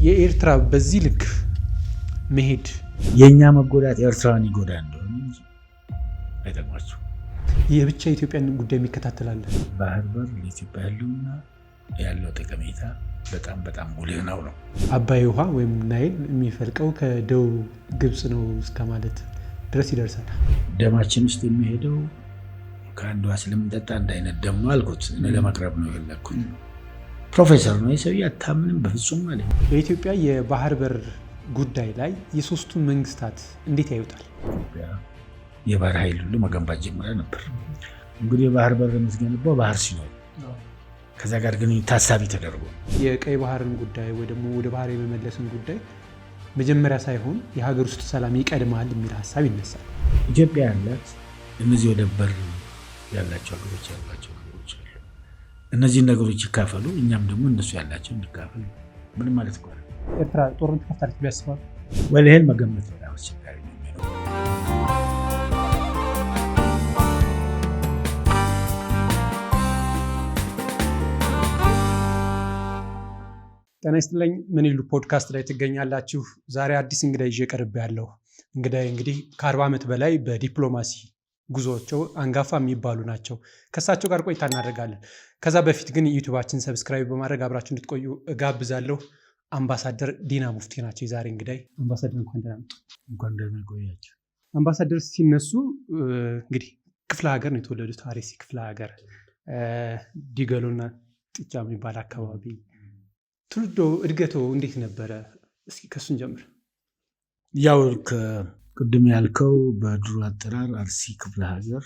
የኤርትራ በዚህ ልክ መሄድ የኛ መጎዳት ኤርትራን ይጎዳ እንደሆነ እንጂ አይጠቅማቸው። የብቻ ኢትዮጵያን ጉዳይ የሚከታተላል። ባህር በር ለኢትዮጵያ ያለው ጠቀሜታ በጣም ጉልህ ነው። አባይ ውሃ ወይም ናይል የሚፈልቀው ከደቡብ ግብጽ ነው እስከ ማለት ድረስ ይደርሳል። ደማችን ውስጥ የሚሄደው ከአንዷ ስለምንጠጣ አንድ አይነት ደም ነው አልኩት። ለማቅረብ ነው የፈለኩት። ፕሮፌሰር ነው የሰውዬ አታምንም በፍጹም ማለት ነው። በኢትዮጵያ የባህር በር ጉዳይ ላይ የሶስቱ መንግስታት እንዴት ያዩታል? ኢትዮጵያ የባህር ኃይል ሁሉ መገንባት ጀምራ ነበር። እንግዲህ የባህር በር የምትገነባው ባህር ሲኖር ከዛ ጋር ግን ታሳቢ ተደርጎ የቀይ ባህርን ጉዳይ ወይ ደግሞ ወደ ባህር የመመለስን ጉዳይ መጀመሪያ ሳይሆን የሀገር ውስጥ ሰላም ይቀድማል የሚል ሀሳብ ይነሳል። ኢትዮጵያ ያላት እነዚህ ወደ በር ያላቸው ሀገሮች ያላቸው ነገሮች አሉ። እነዚህን ነገሮች ይካፈሉ፣ እኛም ደግሞ እነሱ ያላቸው እንካፈሉ። ምን ማለት ነው? ኤርትራ ጦርነት ከፍታለች ቢያስባል ይህን መገመት በጣም አስቸጋሪ ነው። ጤና ይስጥልኝ። ምን ይሉ ፖድካስት ላይ ትገኛላችሁ። ዛሬ አዲስ እንግዳ ይዤ ቀርብ ያለው እንግዲህ ከ40 ዓመት በላይ በዲፕሎማሲ ጉዞቸው አንጋፋ የሚባሉ ናቸው። ከእሳቸው ጋር ቆይታ እናደርጋለን። ከዛ በፊት ግን ዩቲዩባችን ሰብስክራይብ በማድረግ አብራችሁ እንድትቆዩ እጋብዛለሁ። አምባሳደር ዲና ሙፍቲ ናቸው የዛሬ እንግዳይ። አምባሳደር እንኳን ደህና መጡ። እንኳን ደህና ቆያችሁ። አምባሳደር ሲነሱ እንግዲህ ክፍለ ሀገር ነው የተወለዱት። አርሲ ክፍለ ሀገር ዲገሎና ጥጫ የሚባል አካባቢ ትውልዶ እድገቶ እንዴት ነበረ? እስኪ ከሱን ጀምር። ያው ቅድም ያልከው በድሮ አጠራር አርሲ ክፍለ ሀገር፣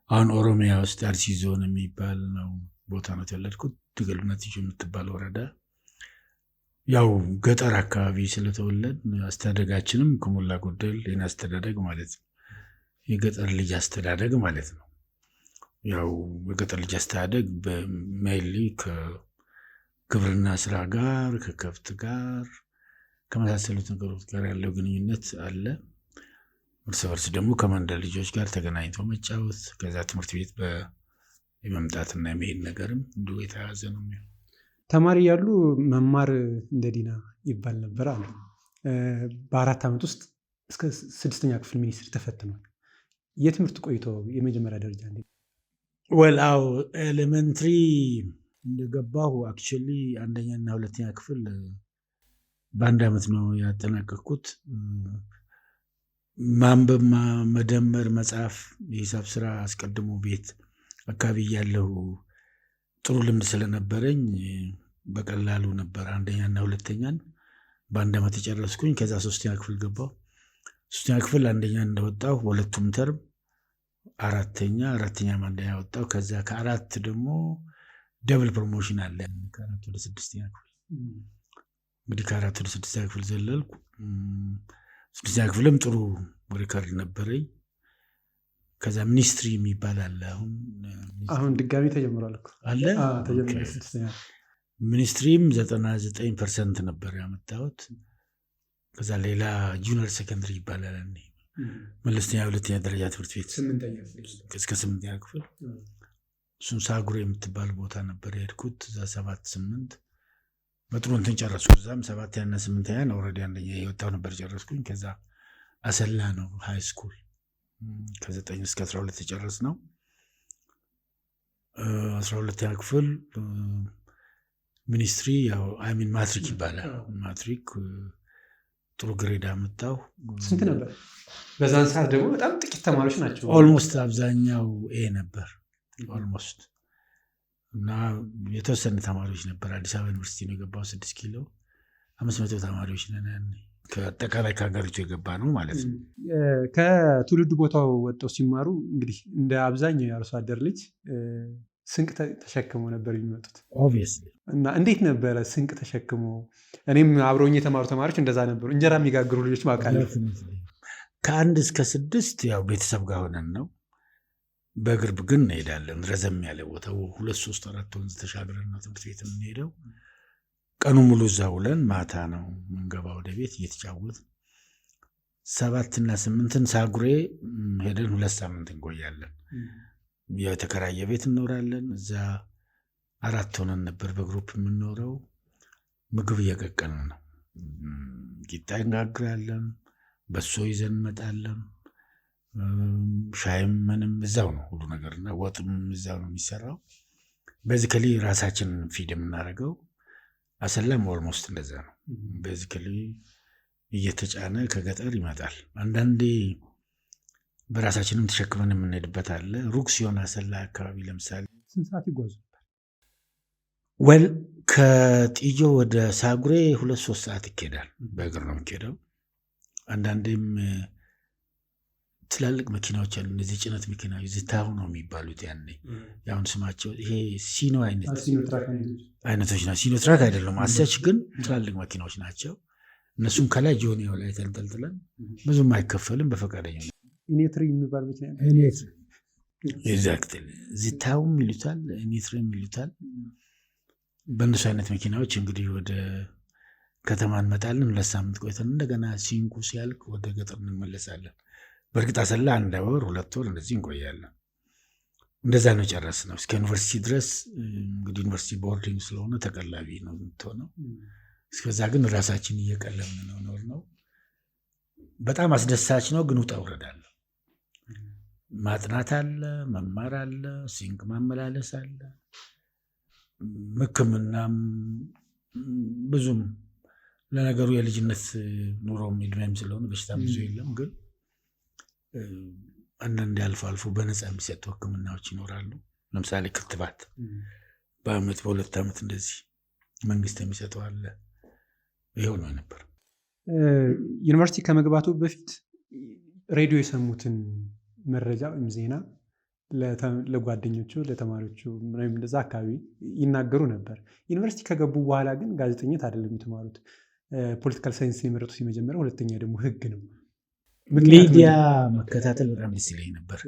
አሁን ኦሮሚያ ውስጥ አርሲ ዞን የሚባል ነው ቦታ ነው የተወለድኩት። ዲገሎና ጥጫ የምትባል ወረዳ። ያው ገጠር አካባቢ ስለተወለድ አስተዳደጋችንም ከሞላ ጎደል የኔ አስተዳደግ ማለት ነው የገጠር ልጅ አስተዳደግ ማለት ነው። ያው የገጠር ልጅ አስተዳደግ በሜይንሊ ከግብርና ስራ ጋር ከከብት ጋር ከመሳሰሉት ነገሮች ጋር ያለው ግንኙነት አለ። እርስ በርስ ደግሞ ከመንደር ልጆች ጋር ተገናኝቶ መጫወት፣ ከዛ ትምህርት ቤት የመምጣትና የመሄድ ነገርም እንዲሁ የተያዘ ነው የሚሆነው። ተማሪ ያሉ መማር እንደ ዲና ይባል ነበር አሉ። በ4 ዓመት ውስጥ እስከ 6ኛ ክፍል ሚኒስትሪ ተፈትኗል። የትምህርት ቆይቶ የመጀመሪያ ደረጃ እንዴት? ወላው ኤሌመንትሪ እንደገባሁ አክቹዋሊ 1ኛና 2ኛ ክፍል በአንድ ዓመት ነው ያጠናቀቅኩት። ማንበብ፣ መደመር፣ መጻፍ፣ የሂሳብ ስራ አስቀድሞ ቤት አካባቢ ያለው ጥሩ ልምድ ስለነበረኝ በቀላሉ ነበር 1ኛና 2ኛን በአንድ ዓመት የጨረስኩኝ። ከዛ 3ኛ ክፍል ገባሁ። 3ኛ ክፍል 1ኛ እንደወጣሁ በሁለቱም ተርም አራተኛ 1ኛ ወጣሁ። ከዛ ከ4 ደግሞ ደብል ፕሮሞሽን አለ። ከ4 ወደ 6ኛ ክፍል እንግዲህ ከ4 ወደ 6ኛ ክፍል ዘለልኩ። 6ኛ ክፍልም ጥሩ ሪከርድ ነበረኝ። ከዛ ሚኒስትሪ የሚባል አለ። አሁን ድጋሚ ተጀምሯል እኮ አለ። ሚኒስትሪም 99% ነበር ያመጣሁት። ከዛ ሌላ ጁኒየር ሴኮንደሪ ይባላል። መለስተኛ 2ኛ ደረጃ ትምህርት ቤት እስከ 8ኛ ክፍል እሱን ሳጉሬ የምትባል ቦታ ነበር የሄድኩት። እዛ 7-8 በጥሩ እንትን ጨረስኩ። እዛም 7ኛና 8ኛ ኦልሬዲ 1ኛ የወጣሁ ነበር ጨረስኩኝ። ከዛ አሰላ ነው ሃይ ስኩል ከ9 እስከ 12 የጨረስ ነው። 12ኛ ክፍል ሚኒስትሪ ያው ማትሪክ ይባላል። ማትሪክ ጥሩ ግሬድ አመጣሁ። ስንት ነበር? በዛን ሰዓት ደግሞ በጣም ጥቂት ተማሪዎች ናቸው። ኦልሞስት አብዛኛው ኤ ነበር ኦልሞስት። እና የተወሰነ ተማሪዎች ነበር። አዲስ አበባ ዩኒቨርሲቲ ነው የገባው 6 ኪሎ 500 ተማሪዎች ነን። ከአጠቃላይ ከሀገሪቱ የገባ ነው ማለት ነው። ከትውልድ ቦታው ወጥተው ሲማሩ እንግዲህ እንደ አብዛኛው የአርሶ አደር ልጅ ስንቅ ተሸክመው ነበር የሚመጡት ኦብቪየስሊ። እና እንዴት ነበረ ስንቅ ተሸክመው? እኔም አብረውኝ የተማሩ ተማሪዎች እንደዛ ነበሩ። እንጀራ የሚጋግሩ ልጆች ማውቃለሁ። ከ1 እስከ 6 ያው ቤተሰብ ጋር ሆነን ነው። በግርብ ግን እንሄዳለን። ረዘም ያለ ቦታ 2፣ 3፣ 4 ወንዝ ተሻግረን ነው ትምህርት ቤት የምንሄደው። ቀኑ ሙሉ እዛ ውለን ማታ ነው ምንገባ ወደ ቤት እየተጫወት 7ና 8ን ሳጉሬ ሄደን 2 ሳምንት እንቆያለን። የተከራየ ቤት እንኖራለን። እዛ 4 ሆነን ነበር በግሩፕ የምንኖረው። ምግብ እየቀቀልን ነው ቂጣ እንጋግራለን፣ በሶ ይዘን እንመጣለን። ሻይም ምንም እዛው ነው ሁሉ ነገር እና ወጥም እዛው ነው የሚሰራው። ቤዚካሊ ራሳችንን ፊድ የምናደርገው አሰላም ኦልሞስት እንደዛ ነው። ቤዚካሊ እየተጫነ ከገጠር ይመጣል። አንዳንዴ በራሳችንም ተሸክመን የምንሄድበት አለ። ሩቅ ሲሆን አሰላ አካባቢ ለምሳሌ ስንት ሰዓት ይጓዙ? ወል ከጥዮ ወደ ሳጉሬ 2-3 ሰዓት ይኬዳል። በእግር ነው የሚኬደው። አንዳንዴም ትላልቅ መኪናዎች አሉ። እነዚህ ጭነት መኪናዎች ዝታሁ ነው የሚባሉት። ያኔ ያሁን ስማቸው ይሄ ሲኖ አይነቶች ናቸው። ሲኖ ትራክ አይደለም አሰች፣ ግን ትላልቅ መኪናዎች ናቸው። እነሱም ከላይ ጆኒያው ላይ ተንጠልጥለን ብዙም አይከፈልም በፈቃደኛ ኢኔትሪ የሚባል መኪና ኤግዛክትሊ ዝታሁም ይሉታል፣ ኢኔትሪም ይሉታል። በእነሱ አይነት መኪናዎች እንግዲህ ወደ ከተማ እንመጣለን። 2 ሳምንት ቆይተን እንደገና ሲንኩ ሲያልቅ ወደ ገጠር እንመለሳለን። በእርግጥ አሰላ 1 ወር 2 ወር እንደዚህ እንቆያለን። እንደዛ ነው ጨረስነው እስከ ዩኒቨርሲቲ ድረስ። እንግዲህ ዩኒቨርሲቲ ቦርዲንግ ስለሆነ ተቀላቢ ነው የምትሆነው። እስከዛ ግን ራሳችን እየቀለምን ነው። በጣም አስደሳች ነው፣ ግን ውጣ ውረድ አለ። ማጥናት አለ፣ መማር አለ፣ ሲንክ ማመላለስ አለ። ሕክምናም ብዙም ለነገሩ የልጅነት ኑሮም ዕድሜም ስለሆነ በሽታም ብዙ የለም። ግን አንዳንዴ አልፎ አልፎ በነፃ የሚሰጡ ሕክምናዎች ይኖራሉ። ለምሳሌ ክትባት በአመት በ2 ዓመት እንደዚህ መንግስት የሚሰጠው አለ። ይኸው ነው ነበር። ዩኒቨርሲቲ ከመግባቱ በፊት ሬዲዮ የሰሙትን መረጃ ወይም ዜና ለጓደኞቹ ለተማሪዎቹ ወይም እንደዛ አካባቢ ይናገሩ ነበር። ዩኒቨርሲቲ ከገቡ በኋላ ግን ጋዜጠኝነት አይደለም የተማሩት። ፖለቲካል ሳይንስ የመረጡት የመጀመሪያ፣ ሁለተኛ ደግሞ ህግ ነው። ሚዲያ መከታተል በጣም ደስ ይለኝ ነበር።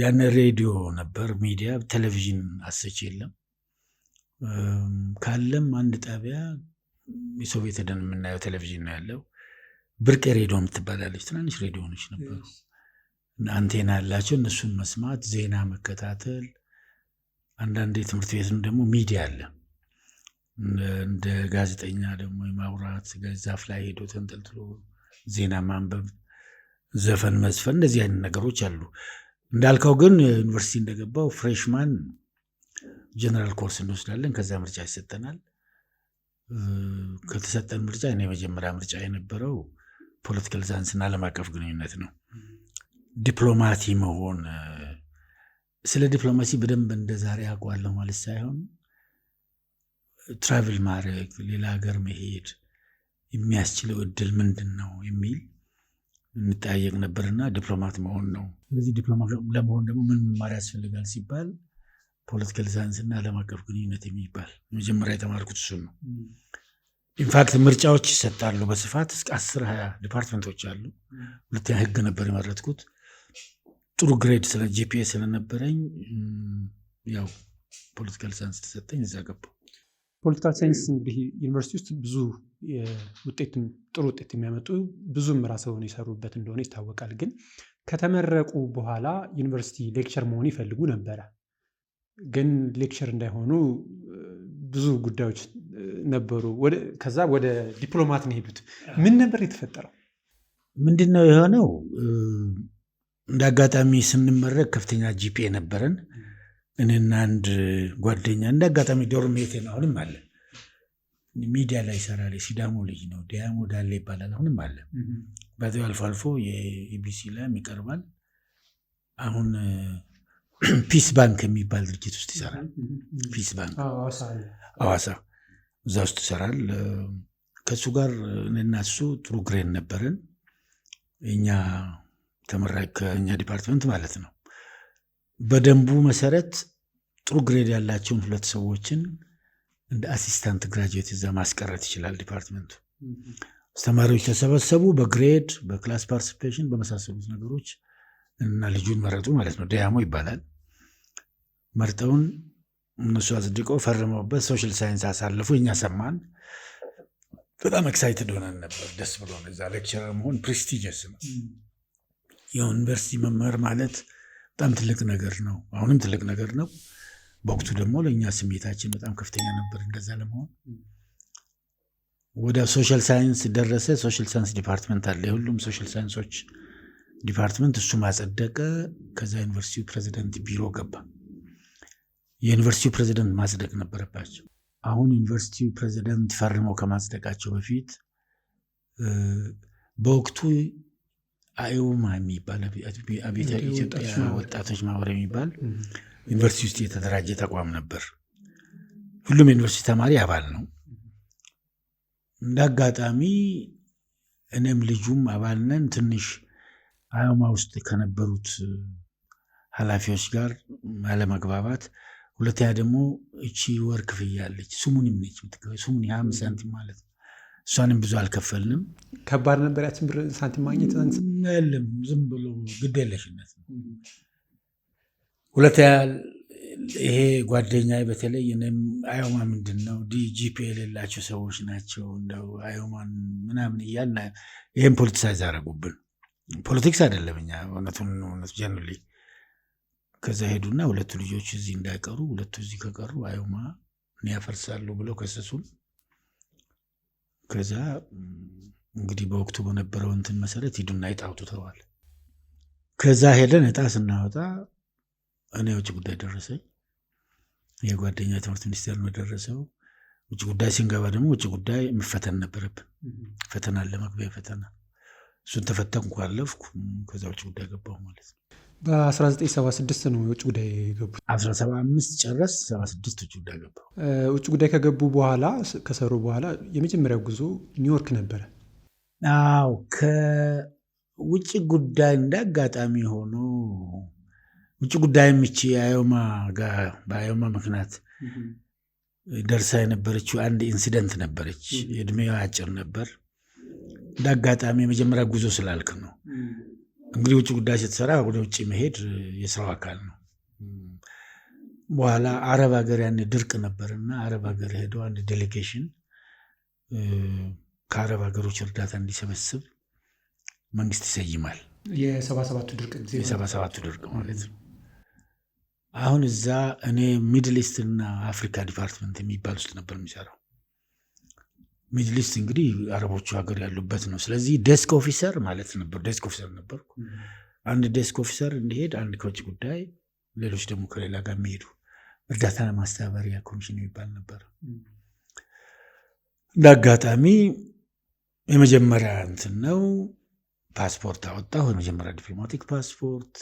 ያን ሬዲዮ ነበር ሚዲያ፣ ቴሌቪዥን አሰች የለም። ካለም አንድ ጣቢያ የሶቪየት ሄደን የምናየው ቴሌቪዥን ነው ያለው። ብርቅ ሬዲዮ የምትባላለች ትናንሽ ሬዲዮኖች ነበሩ። አንቴና ያላቸው እነሱን መስማት፣ ዜና መከታተል። አንዳንዴ ትምህርት ቤትም ደግሞ ሚዲያ አለ። እንደ ጋዜጠኛ ደግሞ የማውራት ዛፍ ላይ ሄዶ ተንጠልጥሎ ዜና ማንበብ፣ ዘፈን መዝፈን፣ እንደዚህ አይነት ነገሮች አሉ። እንዳልከው ግን ዩኒቨርሲቲ እንደገባው ፍሬሽማን ጀነራል ኮርስ እንወስዳለን። ከዛ ምርጫ ይሰጠናል። ከተሰጠን ምርጫ እኔ የመጀመሪያ ምርጫ የነበረው ፖለቲካል ሳይንስና ዓለም አቀፍ ግንኙነት ነው። ዲፕሎማቲ መሆን፣ ስለ ዲፕሎማሲ በደንብ እንደ ዛሬ አውቀዋለሁ ማለት ሳይሆን ትራቭል ማድረግ፣ ሌላ ሀገር መሄድ የሚያስችለው እድል ምንድን ነው የሚል እንጠያየቅ ነበርና ዲፕሎማት መሆን ነው። ስለዚህ ዲፕሎማት ለመሆን ደግሞ ምን መማር ያስፈልጋል ሲባል ፖለቲካል ሳይንስና ዓለም አቀፍ ግንኙነት የሚባል መጀመሪያ የተማርኩት እሱን ነው። ኢንፋክት ምርጫዎች ይሰጣሉ በስፋት እስከ 10-20 ዲፓርትመንቶች አሉ። ሁለተኛ ህግ ነበር የመረጥኩት። ጥሩ ግሬድ ስለ ጂፒኤስ ስለነበረኝ ያው ፖለቲካል ሳይንስ ተሰጠኝ፣ እዛ ገባሁ። ፖለቲካል ሳይንስ እንግዲህ ዩኒቨርሲቲ ውስጥ ብዙ ጥሩ ውጤት የሚያመጡ ብዙም ራስዎን የሰሩበት እንደሆነ ይታወቃል። ግን ከተመረቁ በኋላ ዩኒቨርሲቲ ሌክቸር መሆን ይፈልጉ ነበረ። ግን ሌክቸር እንዳይሆኑ ብዙ ጉዳዮች ነበሩ። ከዛ ወደ ዲፕሎማት ነው የሄዱት። ምን ነበር የተፈጠረው? ምንድነው የሆነው? እንደ አጋጣሚ ስንመረቅ ከፍተኛ ጂፒኤ ነበረን። እኔና አንድ ጓደኛ እንደ አጋጣሚ ዶርሜቴ ነው፣ አሁንም አለ። ሚዲያ ላይ ይሰራል። ሲዳሞ ልጅ ነው፣ ዲያሞ ዳሌ ይባላል። አሁንም አለ። በዚያው አልፎ አልፎ የኢቢሲ ላይ ይቀርባል። አሁን ፒስ ባንክ የሚባል ድርጅት ውስጥ ይሰራል። ፒስ ባንክ ሐዋሳ፣ እዛ ውስጥ ይሰራል። ከእሱ ጋር እኔና እሱ ጥሩ ግሬድ ነበረን። እኛ ተመራቂ ከእኛ ዲፓርትመንት ማለት ነው። በደንቡ መሰረት ጥሩ ግሬድ ያላቸውን 2 ሰዎችን እንደ አሲስታንት ግራጁዌት እዛ ማስቀረት ይችላል ዲፓርትመንቱ። አስተማሪዎች ተሰበሰቡ። በግሬድ በክላስ ፓርቲሲፔሽን በመሳሰሉት ነገሮች እና ልጁን መረጡ ማለት ነው። ዲያሞ ይባላል። መርጠውን እነሱ አጽድቀው ፈርመውበት ሶሻል ሳይንስ አሳለፉ። እኛ ሰማን። በጣም ኤክሳይትድ ሆነን ነበር። ደስ ብሎ እዛ ሌክቸረር መሆን ፕሬስቲጂየስ ነው። የዩኒቨርሲቲ መምህር ማለት በጣም ትልቅ ነገር ነው። አሁንም ትልቅ ነገር ነው። በወቅቱ ደግሞ ለእኛ ስሜታችን በጣም ከፍተኛ ነበር እንደዛ ለመሆን። ወደ ሶሻል ሳይንስ ደረሰ። ሶሻል ሳይንስ ዲፓርትመንት አለ፣ የሁሉም ሶሻል ሳይንሶች ዲፓርትመንት። እሱ ማጸደቀ። ከዛ ዩኒቨርሲቲው ፕሬዚደንት ቢሮ ገባ። የዩኒቨርሲቲው ፕሬዚደንት ማጽደቅ ነበረባቸው። አሁን ዩኒቨርሲቲው ፕሬዚደንት ፈርመው ከማጽደቃቸው በፊት በወቅቱ አዮማ የሚባል አብዮታዊ ኢትዮጵያ ወጣቶች ማህበር የሚባል ዩኒቨርሲቲ ውስጥ የተደራጀ ተቋም ነበር። ሁሉም ዩኒቨርሲቲ ተማሪ አባል ነው። እንደ አጋጣሚ እኔም ልጁም አባል ነን። ትንሽ አዮማ ውስጥ ከነበሩት ኃላፊዎች ጋር አለመግባባት፣ ሁለተኛ ደግሞ እቺ ወር ክፍያ አለች፣ ስሙንም ነች ስሙን 50 ሳንቲም ማለት ነው። እሷንም ብዙ አልከፈልንም። ከባድ ነበር ያችን ብር ሳንቲም ማግኘት። የለም ዝም ብሎ ግዴለሽነት ነው። ሁለተኛ ይሄ ጓደኛ በተለይ አዮማ ምንድን ነው ጂፒኤ የሌላቸው ሰዎች ናቸው እንደው አዮማን ምናምን እያልን ይህም ፖለቲሳይዝ አደረጉብን። ፖለቲክስ አይደለም እኛ እውነቱ ጀንሊ። ከዛ ሄዱና ሁለቱ ልጆች እዚህ እንዳይቀሩ፣ ሁለቱ እዚህ ከቀሩ አዮማ ያፈርሳሉ ብለው ከሰሱን። ከዛ እንግዲህ በወቅቱ በነበረው እንትን መሰረት ሂዱና ዕጣ አውጡ ተባለ። ከዛ ሄደን ዕጣ ስናወጣ እኔ ውጭ ጉዳይ ደረሰኝ፣ የጓደኛ ትምህርት ሚኒስቴር ነው ደረሰው። ውጭ ጉዳይ ስንገባ ደግሞ ውጭ ጉዳይ መፈተን ነበረብን። ፈተና አለ፣ መግቢያ ፈተና። እሱን ተፈተንኩ፣ አለፍኩ። ከዛ ውጭ ጉዳይ ገባሁ ማለት ነው። በ1976 ነው የውጭ ጉዳይ የገቡት። 17 ጨረስ 76 ውጭ ጉዳይ ገባሁ። ውጭ ጉዳይ ከገቡ በኋላ ከሰሩ በኋላ የመጀመሪያው ጉዞ ኒውዮርክ ነበረ። አዎ፣ ከውጭ ጉዳይ እንዳጋጣሚ ሆኖ ውጭ ጉዳይ የሚቺ አዮማ ጋር በአዮማ ምክንያት ደርሳ የነበረችው አንድ ኢንሲደንት ነበረች። እድሜዋ አጭር ነበር። እንዳጋጣሚ የመጀመሪያ ጉዞ ስላልክ ነው። እንግዲህ ውጭ ጉዳይ ስትሰራ ወደ ውጭ መሄድ የስራው አካል ነው። በኋላ አረብ ሀገር ያኔ ድርቅ ነበርና አረብ ሀገር ሄደው አንድ ዴሌጌሽን ከአረብ ሀገሮች እርዳታ እንዲሰበስብ መንግስት ይሰይማል። የ77ቱ ድርቅ ጊዜ የ77ቱ ድርቅ ማለት ነው። አሁን እዛ እኔ ሚድል ኢስት እና አፍሪካ ዲፓርትመንት የሚባል ውስጥ ነበር የሚሰራው። ሚድል ኢስት እንግዲህ አረቦቹ ሀገር ያሉበት ነው። ስለዚህ ዴስክ ኦፊሰር ማለት ነበር። ዴስክ ኦፊሰር ነበርኩ። አንድ ዴስክ ኦፊሰር እንዲሄድ፣ አንድ ከውጭ ጉዳይ፣ ሌሎች ደግሞ ከሌላ ጋር የሚሄዱ እርዳታ ለማስተባበሪያ ኮሚሽን የሚባል ነበር። እንዳጋጣሚ የመጀመሪያ እንትን ነው ፓስፖርት አወጣሁ። የመጀመሪያ ዲፕሎማቲክ ፓስፖርት።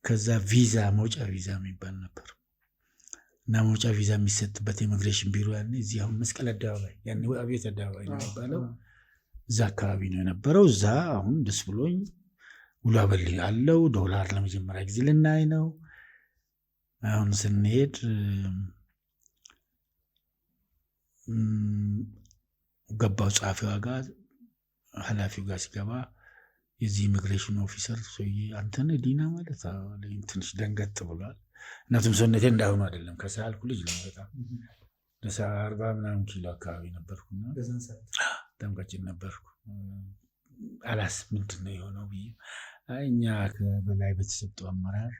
ከዛ ቪዛ፣ መውጫ ቪዛ የሚባል ነበር እና መውጫ ቪዛ የሚሰጥበት ኢሚግሬሽን ቢሮ ያኔ እዚህ አሁን መስቀል አደባባይ ያኔ አብዮት አደባባይ ነው የሚባለው፣ እዛ አካባቢ ነው የነበረው። እዛ አሁን ደስ ብሎኝ ውሎ አበል አለው። ዶላር ለመጀመሪያ ጊዜ ልናይ ነው። አሁን ስንሄድ ገባው ጸሐፊዋ ጋር፣ ኃላፊው ጋር ሲገባ የዚህ ኢሚግሬሽን ኦፊሰር ሰውዬ አንተነህ ዲና ማለት ትንሽ ደንገጥ ብሏል። እናቱም ሰውነቴ እንዳሁኑ አይደለም። ከሳልኩ ልጅ ነው በጣም 40 ምናምን ኪሎ አካባቢ ነበርኩና በጣም ቀጭን ነበርኩ። አላስ ምንድን ነው የሆነው ብዬ እኛ ከበላይ በተሰጠው አመራር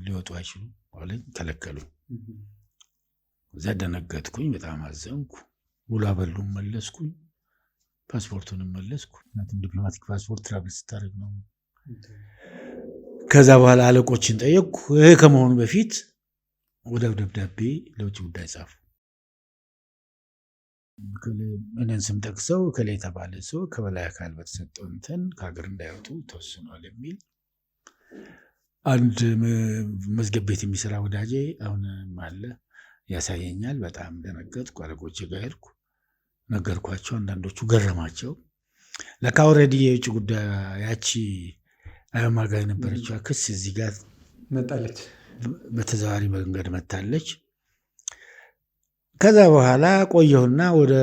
ሊወጡ አይችሉም አለኝ፣ ከለከሉኝ። እዛ ደነገጥኩኝ፣ በጣም አዘንኩ። ውሎ አበሉም መለስኩኝ፣ ፓስፖርቱንም መለስኩ። ምክንያቱም ዲፕሎማቲክ ፓስፖርት ትራቭል ስታደርግ ነው። ከዛ በኋላ አለቆችን ጠየቅኩ። ይህ ከመሆኑ በፊት ወዲያው ደብዳቤ ለውጭ ጉዳይ ጻፉ። እኔን ስም ጠቅሰው ከላይ የተባለ ሰው ከበላይ አካል በተሰጠው እንትን ከሀገር እንዳይወጡ ተወስኗል የሚል። አንድ መዝገብ ቤት የሚሰራ ወዳጄ አሁን አለ ያሳየኛል። በጣም ደነገጥኩ። አለቆቼ ጋር ሄድኩ፣ ነገርኳቸው። አንዳንዶቹ ገረማቸው። ለካ ኦልሬዲ የውጭ ጉዳይ ያቺ አዮማ ጋር የነበረችው ክስ እዚህ ጋር መጣለች፣ በተዘዋዋሪ መንገድ መታለች። ከዛ በኋላ ቆየሁና ወደ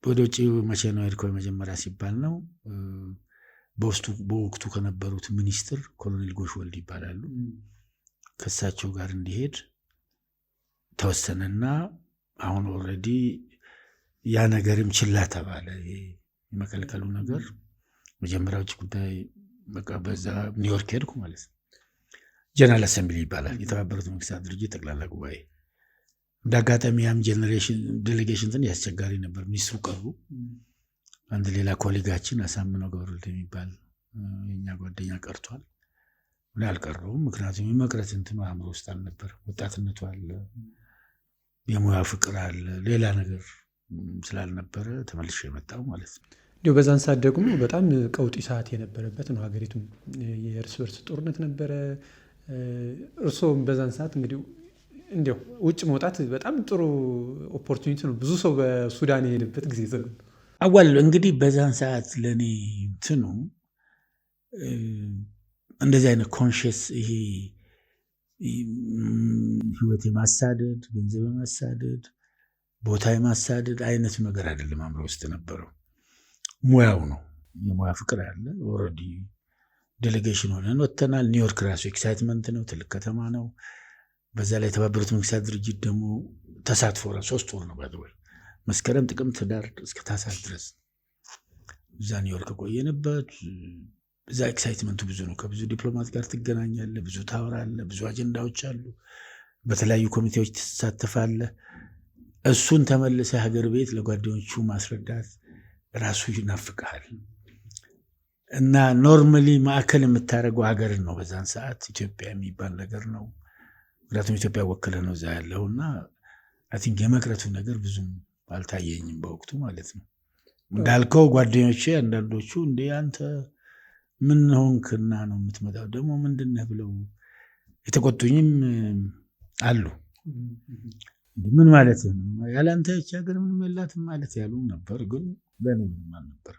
ውጭ መቼ ነው ሄድከው? የመጀመሪያ ሲባል ነው በወቅቱ ከነበሩት ሚኒስትር ኮሎኔል ጎሽ ወልድ ይባላሉ። ከሳቸው ጋር እንዲሄድ ተወሰነና አሁን ኦልሬዲ ያ ነገርም ችላ ተባለ። የመከልከሉ ነገር መጀመሪያ ውጭ ጉዳይ በቃ በዛ ኒውዮርክ ሄድኩ ማለት ነው። ጀነራል አሰምብሊ ይባላል፣ የተባበሩት መንግስታት ድርጅት ጠቅላላ ጉባኤ። እንደ አጋጣሚ ያም ጄኔሬሽን ዴሌጌሽን ትንሽ አስቸጋሪ ነበር። ሚኒስትሩ ቀሩ። አንድ ሌላ ኮሌጋችን አሳምነው ገብረወልድ የሚባል የኛ ጓደኛ ቀርቷል። እኔ አልቀረውም፣ ምክንያቱም የመቅረት እንትኑ አእምሮ ውስጥ አልነበር። ወጣትነቱ አለ፣ የሙያ ፍቅር አለ፣ ሌላ ነገር ስላልነበረ ተመልሼ የመጣው ማለት ነው። እንዲሁ በዛን ሰዓት ደግሞ በጣም ቀውጢ ሰዓት የነበረበት ነው። ሀገሪቱም የእርስ በርስ ጦርነት ነበረ። እርስዎም በዛን ሰዓት እንግዲህ እንዲያው ውጭ መውጣት በጣም ጥሩ ኦፖርቹኒቲ ነው። ብዙ ሰው በሱዳን የሄደበት ጊዜ ዘመን አዋል እንግዲህ በዛን ሰዓት ለእኔ እንትኑ እንደዚህ አይነት ኮንሽስ ይሄ ህይወት የማሳደድ ገንዘብ የማሳደድ ቦታ የማሳደድ አይነቱ ነገር አይደለም አእምሮ ውስጥ ነበረው። ሙያው ነው፣ የሙያ ፍቅር አለ። ኦልሬዲ ዴሌጌሽን ሆነን ወጥተናል። ኒውዮርክ ራሱ ኤክሳይትመንት ነው፣ ትልቅ ከተማ ነው። በዛ ላይ የተባበሩት መንግስታት ድርጅት ደግሞ ተሳትፎ 3 ወር ነው ባደወል መስከረም፣ ጥቅምት፣ ህዳር እስከ ታህሳስ ድረስ እዛ ኒውዮርክ ቆየንበት። እዛ ኤክሳይትመንቱ ብዙ ነው። ከብዙ ዲፕሎማት ጋር ትገናኛለህ፣ ብዙ ታወራለህ፣ ብዙ አጀንዳዎች አሉ። በተለያዩ ኮሚቴዎች ትሳተፋለህ። እሱን ተመልሰ ሀገር ቤት ለጓደኞቹ ማስረዳት ራሱ ይናፍቃል። እና ኖርማሊ ማዕከል የምታደርገው ሀገርን ነው። በዛን ሰዓት ኢትዮጵያ የሚባል ነገር ነው። ምክንያቱም ኢትዮጵያ ወክለ ነው እዛ ያለውና አይ ቲንክ የመቅረቱ ነገር ብዙም አልታየኝም በወቅቱ ማለት ነው። እንዳልከው ጓደኞቼ አንዳንዶቹ እንዴ አንተ ምን ሆንክና ነው የምትመጣው ደግሞ ምንድነህ ብለው የተቆጡኝም አሉ። ምን ማለት ነው ያላንተ እቺ ሀገር ምንም የላትም ማለት ያሉ ነበር። ግን ለኔ ምንም አልነበር።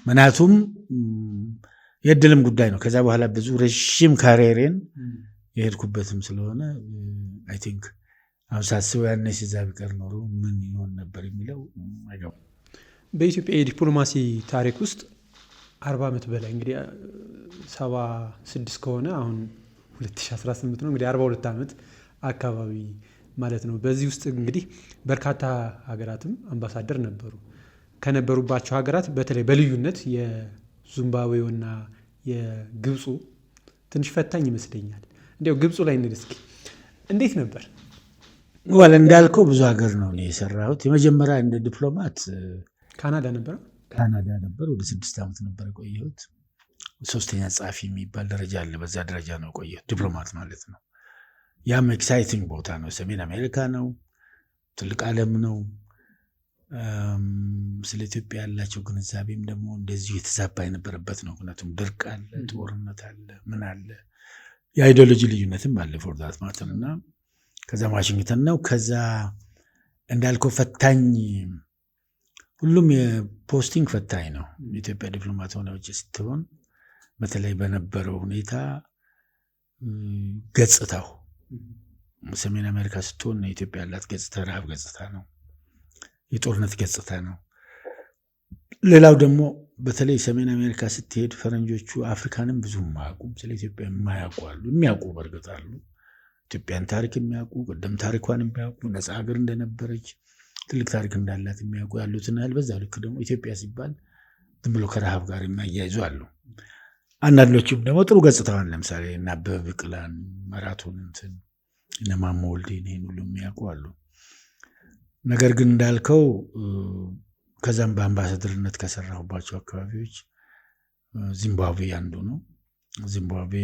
ምክንያቱም የእድልም ጉዳይ ነው። ከዛ በኋላ ብዙ ረጅም ካሪየሬን የሄድኩበትም ስለሆነ አይ ቲንክ አሁን ሳስበው ያኔ ሲዛ ቢቀር ኖሮ ምን ይሆን ነበር የሚለው አይገባም። በኢትዮጵያ የዲፕሎማሲ ታሪክ ውስጥ 40 ዓመት በላይ እንግዲህ 76 ከሆነ አሁን 2018 ነው እንግዲህ 42 ዓመት አካባቢ ማለት ነው። በዚህ ውስጥ እንግዲህ በርካታ ሀገራትም አምባሳደር ነበሩ። ከነበሩባቸው ሀገራት በተለይ በልዩነት የዚምባብዌውና የግብፁ ትንሽ ፈታኝ ይመስለኛል። እንዲያው ግብፁ ላይ እንሂድ እስኪ። እንዴት ነበር? ወል እንዳልከው ብዙ ሀገር ነው የሰራሁት። የመጀመሪያ እንደ ዲፕሎማት ካናዳ ነበር። ወደ 6 ዓመት ነበር የቆየሁት። 3ኛ ጸሐፊ የሚባል ደረጃ አለ። በዛ ደረጃ ነው የቆየሁት ዲፕሎማት ማለት ነው። ያም ኤክሳይቲንግ ቦታ ነው። ሰሜን አሜሪካ ነው፣ ትልቅ ዓለም ነው። ስለ ኢትዮጵያ ያላቸው ግንዛቤም ደግሞ እንደዚሁ የተዛባ የነበረበት ነው። ምክንያቱም ድርቅ አለ፣ ጦርነት አለ፣ ምን አለ፣ የአይዲዮሎጂ ልዩነትም አለ ፎር ዛት ማተር እና ከዛ ዋሽንግተን ነው። ከዛ እንዳልከው ፈታኝ፣ ሁሉም የፖስቲንግ ፈታኝ ነው። የኢትዮጵያ ዲፕሎማት ሆነ ውጭ ስትሆን በተለይ በነበረው ሁኔታ ገጽታው ሰሜን አሜሪካ ስትሆን ኢትዮጵያ ያላት ገጽታ ረሃብ ገጽታ ነው፣ የጦርነት ገጽታ ነው። ሌላው ደግሞ በተለይ ሰሜን አሜሪካ ስትሄድ ፈረንጆቹ አፍሪካንም ብዙ ማያውቁም፣ ስለ ኢትዮጵያ የማያውቁ አሉ፣ የሚያውቁ በርግጥ አሉ። ኢትዮጵያን ታሪክ የሚያውቁ ቀደም ታሪኳን የሚያውቁ ነፃ ሀገር እንደነበረች ትልቅ ታሪክ እንዳላት የሚያውቁ ያሉትን ያህል በዛ ልክ ደግሞ ኢትዮጵያ ሲባል ዝም ብሎ ከረሃብ ጋር የሚያያይዙ አሉ። አንዳንዶቹም ደግሞ ጥሩ ገጽታዋን ለምሳሌ እና አበበ ቢቂላን ማራቶን እንትን እነ ማሞ ወልዴን ይሄን ሁሉ የሚያውቁ አሉ። ነገር ግን እንዳልከው ከዛም በአምባሳደርነት ከሰራሁባቸው አካባቢዎች ዚምባብዌ አንዱ ነው። ዚምባብዌ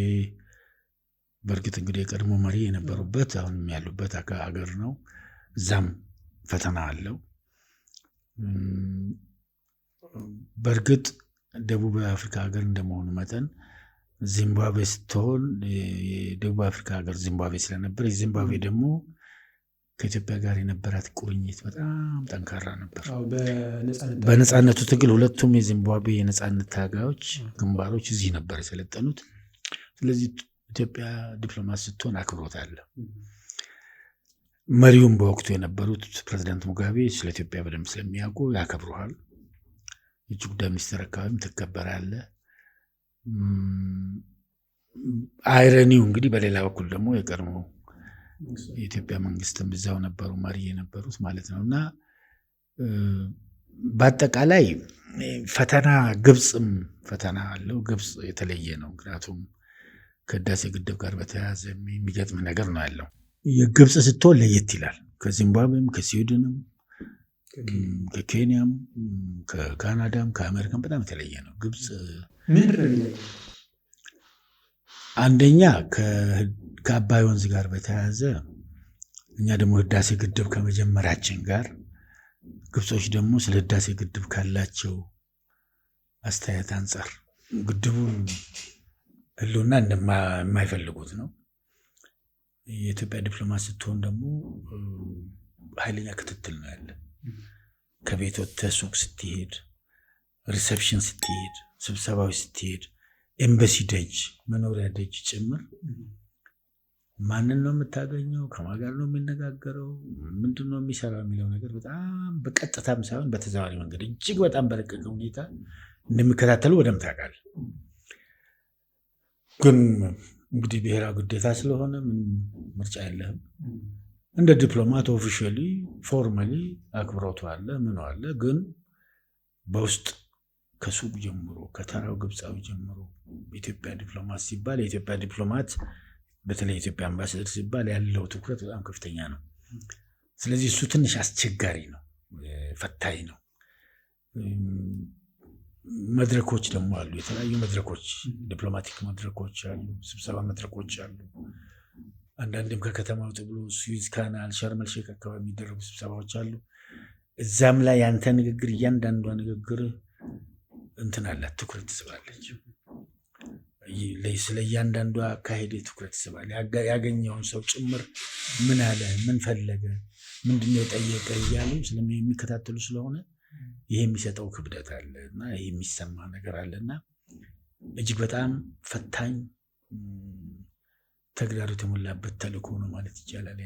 በእርግጥ እንግዲህ የቀድሞ መሪ የነበሩበት አሁንም ያሉበት ሀገር ነው። እዛም ፈተና አለው። በእርግጥ ደቡብ አፍሪካ ሀገር እንደመሆኑ መጠን ዚምባብዌ ስትሆን የደቡብ አፍሪካ ሀገር ዚምባብዌ ስለነበር የዚምባብዌ ደግሞ ከኢትዮጵያ ጋር የነበራት ቁርኝት በጣም ጠንካራ ነበር። በነፃነቱ ትግል ሁለቱም የዚምባብዌ የነፃነት ታጋዮች ግንባሮች እዚህ ነበር የሰለጠኑት። ስለዚህ ኢትዮጵያ ዲፕሎማት ስትሆን አክብሮት አለ። መሪውም በወቅቱ የነበሩት ፕሬዚዳንት ሙጋቤ ስለ ኢትዮጵያ በደንብ ስለሚያውቁ ያከብሩሃል። የውጭ ጉዳይ ሚኒስትር አካባቢም ትከበራለህ። አይረኒው እንግዲህ በሌላ በኩል ደግሞ የቀድሞ የኢትዮጵያ መንግስትም እዛው ነበሩ መሪ የነበሩት ማለት ነው። እና በአጠቃላይ ፈተና ግብፅም ፈተና አለው። ግብፅ የተለየ ነው። ምክንያቱም ከህዳሴ ግድብ ጋር በተያያዘ የሚገጥም ነገር ነው ያለው። የግብፅ ስትሆን ለየት ይላል። ከዚምባብዌም ከስዊድንም ከኬንያም ከካናዳም ከአሜሪካም በጣም የተለየ ነው። ግብፅ አንደኛ ከአባይ ወንዝ ጋር በተያያዘ እኛ ደግሞ ህዳሴ ግድብ ከመጀመራችን ጋር ግብጾች ደግሞ ስለ ህዳሴ ግድብ ካላቸው አስተያየት አንጻር ግድቡን ህልውና እንደማይፈልጉት ነው። የኢትዮጵያ ዲፕሎማት ስትሆን ደግሞ ኃይለኛ ክትትል ነው ያለ። ከቤት ወጥተህ ሱቅ ስትሄድ፣ ሪሰፕሽን ስትሄድ፣ ስብሰባዎች ስትሄድ፣ ኤምባሲ ደጅ፣ መኖሪያ ደጅ ጭምር ማንን ነው የምታገኘው፣ ከማን ጋር ነው የሚነጋገረው፣ ምንድን ነው የሚሰራው የሚለው ነገር በጣም በቀጥታም ሳይሆን በተዘዋዋሪ መንገድ እጅግ በጣም በረቀቀ ሁኔታ እንደሚከታተሉ በደንብ ታውቃለህ። ግን እንግዲህ ብሔራዊ ግዴታ ስለሆነ ምንም ምርጫ የለህም። እንደ ዲፕሎማት ኦፊሻሊ ፎርማሊ አክብሮቱ አለ፣ ምን አለ። ግን በውስጥ ከሱቅ ጀምሮ ከተራው ግብፃዊ ጀምሮ ኢትዮጵያ ዲፕሎማት ሲባል የኢትዮጵያ ዲፕሎማት በተለይ የኢትዮጵያ አምባሳደር ሲባል ያለው ትኩረት በጣም ከፍተኛ ነው። ስለዚህ እሱ ትንሽ አስቸጋሪ ነው፣ ፈታኝ ነው። መድረኮች ደግሞ አሉ፣ የተለያዩ መድረኮች፣ ዲፕሎማቲክ መድረኮች አሉ፣ ስብሰባ መድረኮች አሉ። አንዳንድም ከከተማ ውጥ ብሎ ስዊዝ ካናል፣ ሸርመል ሼክ አካባቢ የሚደረጉ ስብሰባዎች አሉ። እዛም ላይ ያንተ ንግግር እያንዳንዷ ንግግር እንትን አላት፣ ትኩረት ትስባለች። ስለ እያንዳንዷ አካሄድ ትኩረት ትስባል። ያገኘውን ሰው ጭምር ምን አለ፣ ምን ፈለገ፣ ምንድነው የጠየቀ እያሉ የሚከታተሉ ስለሆነ ይሄ የሚሰጠው ክብደት አለ እና ይሄ የሚሰማ ነገር አለና እጅግ በጣም ፈታኝ ተግዳሮት የተሞላበት ተልእኮ ነው ማለት ይቻላል።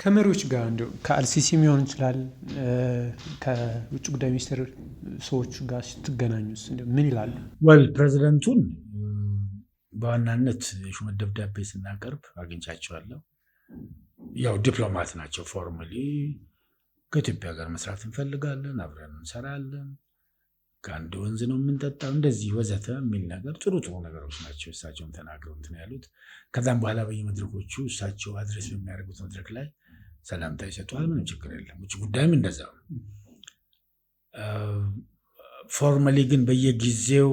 ከመሪዎች ጋር እንደው ከአልሲሲም ሊሆን ይችላል ከውጭ ጉዳይ ሚኒስቴር ሰዎች ጋር ስትገናኙስ ምን ይላሉ? ፕሬዚደንቱን በዋናነት የሹመት ደብዳቤ ስናቀርብ አግኝቻቸዋለሁ። ያው ዲፕሎማት ናቸው። ፎርማሊ ከኢትዮጵያ ጋር መስራት እንፈልጋለን፣ አብረን እንሰራለን፣ ከአንድ ወንዝ ነው የምንጠጣው፣ እንደዚህ ወዘተ የሚል ነገር ጥሩ ነገሮች ናቸው። እሳቸውም ተናግረው እንትን ያሉት። ከዛም በኋላ በየመድረኮቹ እሳቸው አድሬስ በሚያደርጉት መድረክ ላይ ሰላምታ ይሰጧል። ምንም ችግር የለም። ውጭ ጉዳይም እንደዛው። ፎርማሊ ግን በየጊዜው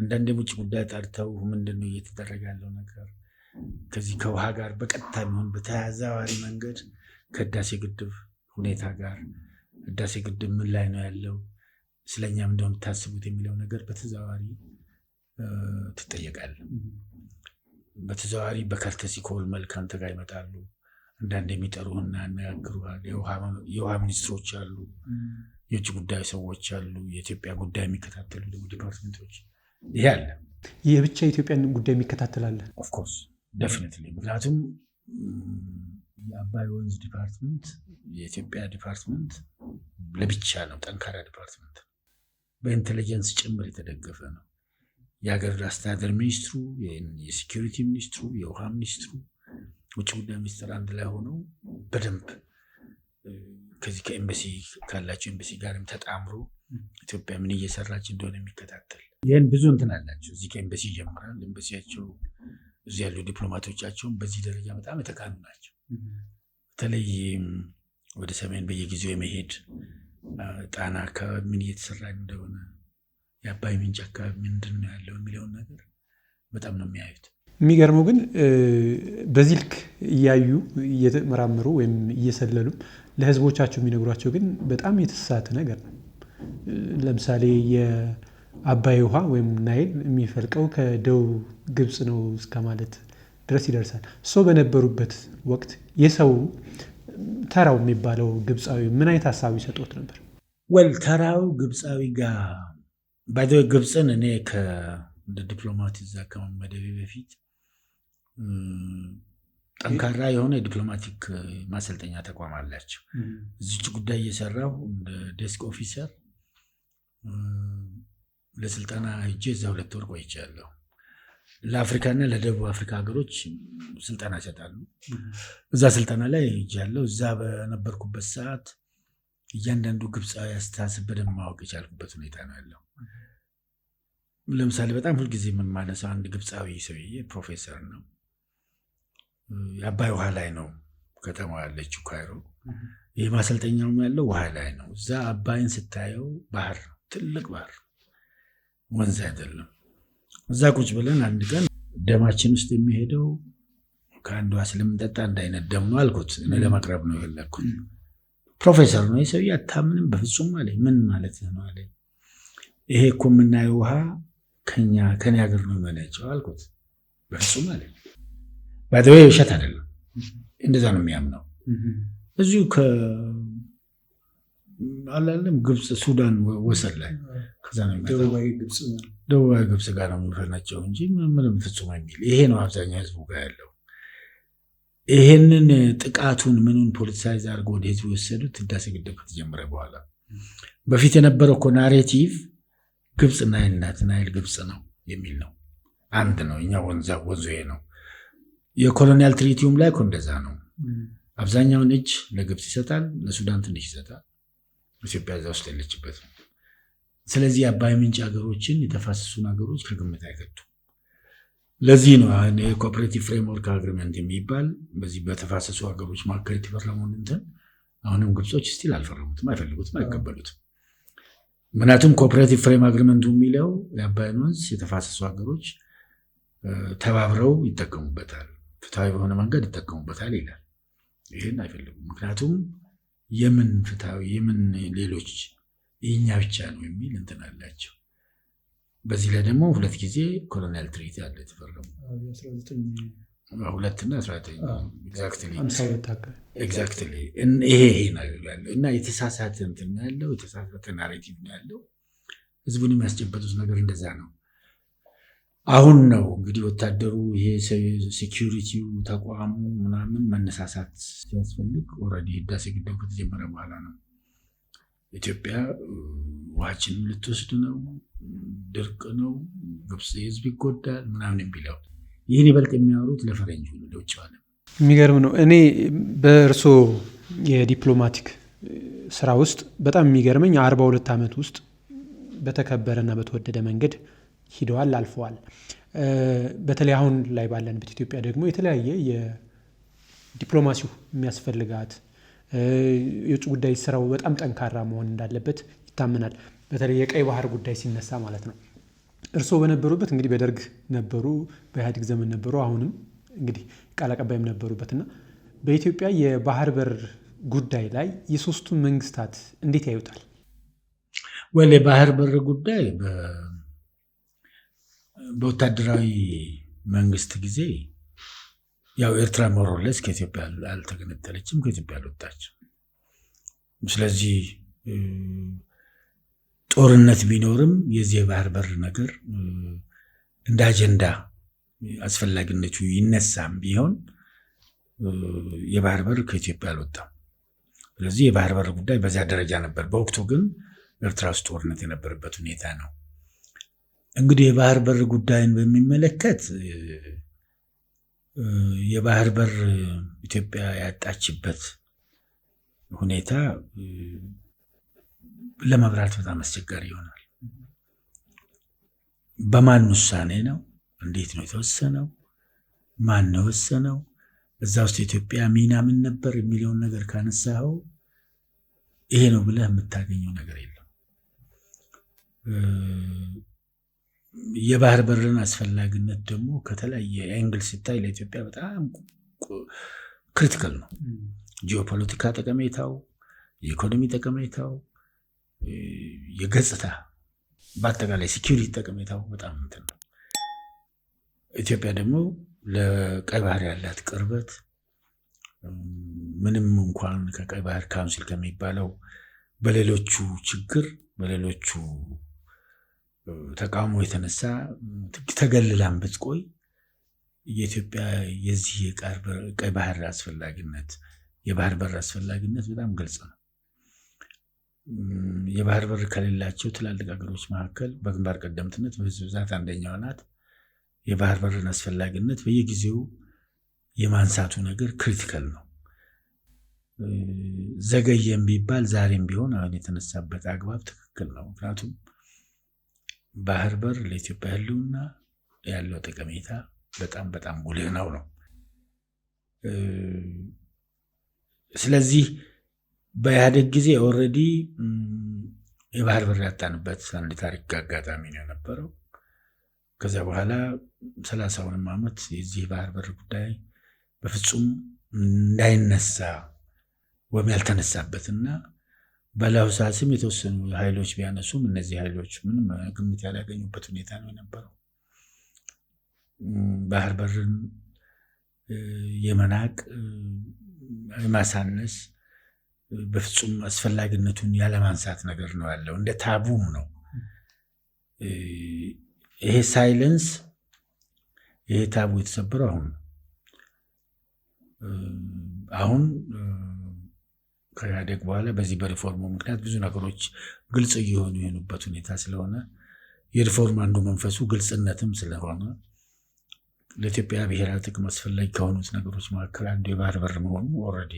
አንዳንድ ውጭ ጉዳይ ጠርተው ምንድነው እየተደረገ ያለው ነገር ከዚህ ከውሃ ጋር በቀጥታ የሚሆን በተዘዋዋሪ መንገድ ከህዳሴ ግድብ ሁኔታ ጋር ህዳሴ ግድብ ምን ላይ ነው ያለው፣ ስለኛም እንደምታስቡት የሚለው ነገር በተዘዋዋሪ ትጠየቃለህ። በተዘዋዋሪ በከርተሲ ኮል መልክ አንተ ጋር ይመጣሉ። አንዳንድ የሚጠሩህና ያነጋግሩሃል። የውሃ ሚኒስትሮች አሉ፣ የውጭ ጉዳይ ሰዎች አሉ፣ የኢትዮጵያ ጉዳይ የሚከታተሉ ደግሞ ዲፓርትመንቶች። ይሄ አለ። ይህ ብቻ የኢትዮጵያን ጉዳይ የሚከታተላለ? ኦፍኮርስ ዴፊኒትሊ። ምክንያቱም የአባይ ወንዝ ዲፓርትመንት የኢትዮጵያ ዲፓርትመንት ለብቻ ነው፣ ጠንካራ ዲፓርትመንት፣ በኢንቴሊጀንስ ጭምር የተደገፈ ነው። የሀገር አስተዳደር ሚኒስትሩ፣ የሴኪሪቲ ሚኒስትሩ፣ የውሃ ሚኒስትሩ፣ ውጭ ጉዳይ ሚኒስትር አንድ ላይ ሆነው በደንብ ከዚህ ከኤምባሲ ካላቸው ኤምባሲ ጋርም ተጣምሮ ኢትዮጵያ ምን እየሰራች እንደሆነ የሚከታተል ይህን ብዙ እንትን አላቸው። እዚህ ከኤምባሲ ይጀምራል። ኤምባሲያቸው እዚህ ያሉ ዲፕሎማቶቻቸውን በዚህ ደረጃ በጣም የተካኑ ናቸው። በተለይ ወደ ሰሜን በየጊዜው የመሄድ ጣና አካባቢ ምን እየተሰራ እንደሆነ፣ የአባይ ምንጭ አካባቢ ምንድን ነው ያለው የሚለውን ነገር በጣም ነው የሚያዩት። የሚገርመው ግን በዚህ ልክ እያዩ እየተመራመሩ ወይም እየሰለሉ ለህዝቦቻቸው የሚነግሯቸው ግን በጣም የተሳሳተ ነገር ነው። ለምሳሌ የአባይ ውሃ ወይም ናይል የሚፈልቀው ከደቡብ ግብፅ ነው እስከ ማለት ድረስ ይደርሳል። እሱ በነበሩበት ወቅት የሰው ተራው የሚባለው ግብፃዊ ምን አይነት ሀሳብ ይሰጡት ነበር? ተራው ግብፃዊ ጋር ባይዘው ግብፅን እኔ እንደ ዲፕሎማት እዛ ከመመደቤ በፊት ጠንካራ የሆነ የዲፕሎማቲክ ማሰልጠኛ ተቋም አላቸው። እዚች ጉዳይ እየሰራሁ እንደ ዴስክ ኦፊሰር ለስልጠና ሄጄ እዛ 2 ወር ቆይቻለሁ። ለአፍሪካና ለደቡብ አፍሪካ ሀገሮች ስልጠና ይሰጣሉ። እዛ ስልጠና ላይ ሄጃለሁ። እዛ በነበርኩበት ሰዓት እያንዳንዱ ግብፃዊ አስተሳሰብ በደንብ ማወቅ የቻልኩበት ሁኔታ ነው ያለው። ለምሳሌ በጣም ሁልጊዜ የምንማነሳው አንድ ግብፃዊ ሰውዬ ፕሮፌሰር ነው። የአባይ ውሃ ላይ ነው ከተማ ያለችው ካይሮ። ይህ ማሰልጠኛውም ያለው ውሃ ላይ ነው። እዛ አባይን ስታየው ባህር ነው፣ ትልቅ ባህር፣ ወንዝ አይደለም። እዛ ቁጭ ብለን አንድ ቀን ደማችን ውስጥ የሚሄደው ከአንዷ ስለምንጠጣ እንዳይነት ደም ነው አልኩት። ለማቅረብ ነው የፈለግኩት። ፕሮፌሰር ነው የሰውዬ፣ አታምንም በፍጹም አለኝ። ምን ማለት ነው አለኝ። ይሄ እኮ የምናየው ውሃ ከኔ ሀገር ነው የመነጨው አልኩት። በፍጹም አለኝ። ባይዘዌ ውሸት አይደለም፣ እንደዛ ነው የሚያምነው። እዚሁ አላለም ግብፅ ሱዳን ወሰን ላይ ከዛ ነው ደቡባዊ ግብፅ ጋር ነው የሚፈነጨው እንጂ ምንም ፍጹም የሚል ይሄ ነው አብዛኛው ህዝቡ ጋር ያለው። ይሄንን ጥቃቱን ምኑን ፖለቲሳይዝ አድርጎ ወደ ህዝቡ የወሰዱት ህዳሴ ግድብ ከተጀመረ በኋላ። በፊት የነበረው እኮ ናሬቲቭ ግብፅ ናይል ናት፣ ናይል ግብፅ ነው የሚል ነው። አንድ ነው፣ እኛ ወንዙ ይሄ ነው። የኮሎኒያል ትሪቲውም ላይ እኮ እንደዛ ነው። አብዛኛውን እጅ ለግብፅ ይሰጣል፣ ለሱዳን ትንሽ ይሰጣል። ኢትዮጵያ እዛ ውስጥ የለችበት። ስለዚህ የአባይ ምንጭ ሀገሮችን የተፋሰሱን ሀገሮች ከግምት አይከቱም። ለዚህ ነው አሁን የኮኦፐሬቲቭ ፍሬምወርክ አግሪመንት የሚባል በዚህ በተፋሰሱ ሀገሮች መካከል የተፈረመውን እንትን አሁንም ግብጾች ስቲል አልፈረሙትም፣ አይፈልጉትም፣ አይቀበሉትም። ምክንያቱም ኮኦፐሬቲቭ ፍሬም አግሪመንቱ የሚለው የአባይን ወንዝ የተፋሰሱ ሀገሮች ተባብረው ይጠቀሙበታል፣ ፍትሃዊ በሆነ መንገድ ይጠቀሙበታል ይላል። ይህን አይፈልጉም። ምክንያቱም የምን ፍትሃዊ የምን ሌሎች የኛ ብቻ ነው የሚል እንትን አላቸው። በዚህ ላይ ደግሞ 2 ጊዜ ኮሎኒያል ትሪቲ አለ የተፈረሙ 2 እና 19 ኤግዛክትሊ። ይሄ ነው ያለው እና የተሳሳተ እንትን ያለው የተሳሳተ ናሬቲቭ ነው ያለው። ህዝቡን የሚያስጨበጡት ነገር እንደዛ ነው። አሁን ነው እንግዲህ ወታደሩ ይሄ ሴኪዩሪቲው ተቋሙ ምናምን መነሳሳት ሲያስፈልግ ኦልሬዲ ህዳሴ ግድብ ከተጀመረ በኋላ ነው። ኢትዮጵያ ውሃችንን ልትወስድ ነው፣ ድርቅ ነው፣ ግብፅ ህዝብ ይጎዳል ምናምን የሚለው ይህን ይበልጥ የሚያወሩት ለፈረንጅ ለውጭ ዓለም። የሚገርም ነው። እኔ በእርሶ የዲፕሎማቲክ ስራ ውስጥ በጣም የሚገርመኝ 42 ዓመት ውስጥ በተከበረና በተወደደ መንገድ ሂደዋል፣ አልፈዋል። በተለይ አሁን ላይ ባለንበት ኢትዮጵያ ደግሞ የተለያየ የዲፕሎማሲው የሚያስፈልጋት የውጭ ጉዳይ ስራው በጣም ጠንካራ መሆን እንዳለበት ይታመናል። በተለይ የቀይ ባህር ጉዳይ ሲነሳ ማለት ነው። እርስዎ በነበሩበት እንግዲህ በደርግ ነበሩ፣ በኢህአዴግ ዘመን ነበሩ፣ አሁንም እንግዲህ ቃል አቀባይም ነበሩበትና በኢትዮጵያ የባህር በር ጉዳይ ላይ የሶስቱን መንግስታት እንዴት ያዩታል? ወለ የባህር በር ጉዳይ በወታደራዊ መንግስት ጊዜ ያው ኤርትራ ሞሮለስ ከኢትዮጵያ አልተገነጠለችም፣ ከኢትዮጵያ አልወጣችም። ስለዚህ ጦርነት ቢኖርም የዚህ የባህር በር ነገር እንደ አጀንዳ አስፈላጊነቱ ይነሳም ቢሆን የባህር በር ከኢትዮጵያ አልወጣም። ስለዚህ የባህር በር ጉዳይ በዚያ ደረጃ ነበር። በወቅቱ ግን ኤርትራ ውስጥ ጦርነት የነበረበት ሁኔታ ነው። እንግዲህ የባህር በር ጉዳይን በሚመለከት የባህር በር ኢትዮጵያ ያጣችበት ሁኔታ ለመብራት በጣም አስቸጋሪ ይሆናል። በማን ውሳኔ ነው? እንዴት ነው የተወሰነው? ማን ነው የወሰነው? እዛ ውስጥ የኢትዮጵያ ሚና ምን ነበር የሚለውን ነገር ካነሳኸው ይሄ ነው ብለህ የምታገኘው ነገር የለም። የባህር በርን አስፈላጊነት ደግሞ ከተለያየ ኤንግል ሲታይ ለኢትዮጵያ በጣም ክሪቲካል ነው። ጂኦፖለቲካ ጠቀሜታው፣ የኢኮኖሚ ጠቀሜታው፣ የገጽታ በአጠቃላይ ሴኪዩሪቲ ጠቀሜታው በጣም እንትን ነው። ኢትዮጵያ ደግሞ ለቀይ ባህር ያላት ቅርበት ምንም እንኳን ከቀይ ባህር ካውንስል ከሚባለው በሌሎቹ ችግር በሌሎቹ ተቃውሞ የተነሳ ተገልላም ብትቆይ የኢትዮጵያ የዚህ ቀይ ባህር አስፈላጊነት የባህር በር አስፈላጊነት በጣም ግልጽ ነው። የባህር በር ከሌላቸው ትላልቅ ሀገሮች መካከል በግንባር ቀደምትነት በህዝብ ብዛት አንደኛዋ ናት። የባህር በርን አስፈላጊነት በየጊዜው የማንሳቱ ነገር ክሪቲካል ነው። ዘገየም ቢባል ዛሬም ቢሆን አሁን የተነሳበት አግባብ ትክክል ነው። ምክንያቱም ባህር በር ለኢትዮጵያ ህልውና ያለው ጠቀሜታ በጣም በጣም ጉልህ ነው። ስለዚህ በኢህአዴግ ጊዜ ኦልሬዲ የባህር በር ያጣንበት አንድ ታሪክ አጋጣሚ ነው የነበረው። ከዚያ በኋላ 30 ዓመት የዚህ ባህር በር ጉዳይ በፍጹም እንዳይነሳ ወይም ያልተነሳበትና በለሆሳስም የተወሰኑ ኃይሎች ቢያነሱም እነዚህ ኃይሎች ምንም ግምት ያላገኙበት ሁኔታ ነው የነበረው። ባህር በርን የመናቅ የማሳነስ በፍጹም አስፈላጊነቱን ያለማንሳት ነገር ነው ያለው። እንደ ታቡም ነው ይሄ ሳይለንስ፣ ይሄ ታቡ የተሰበረው አሁን ከኢህአዴግ በኋላ በዚህ በሪፎርሙ ምክንያት ብዙ ነገሮች ግልጽ እየሆኑ የሆኑበት ሁኔታ ስለሆነ የሪፎርም አንዱ መንፈሱ ግልጽነትም ስለሆነ ለኢትዮጵያ ብሔራዊ ጥቅም አስፈላጊ ከሆኑት ነገሮች መካከል አንዱ የባህር በር መሆኑ ኦልሬዲ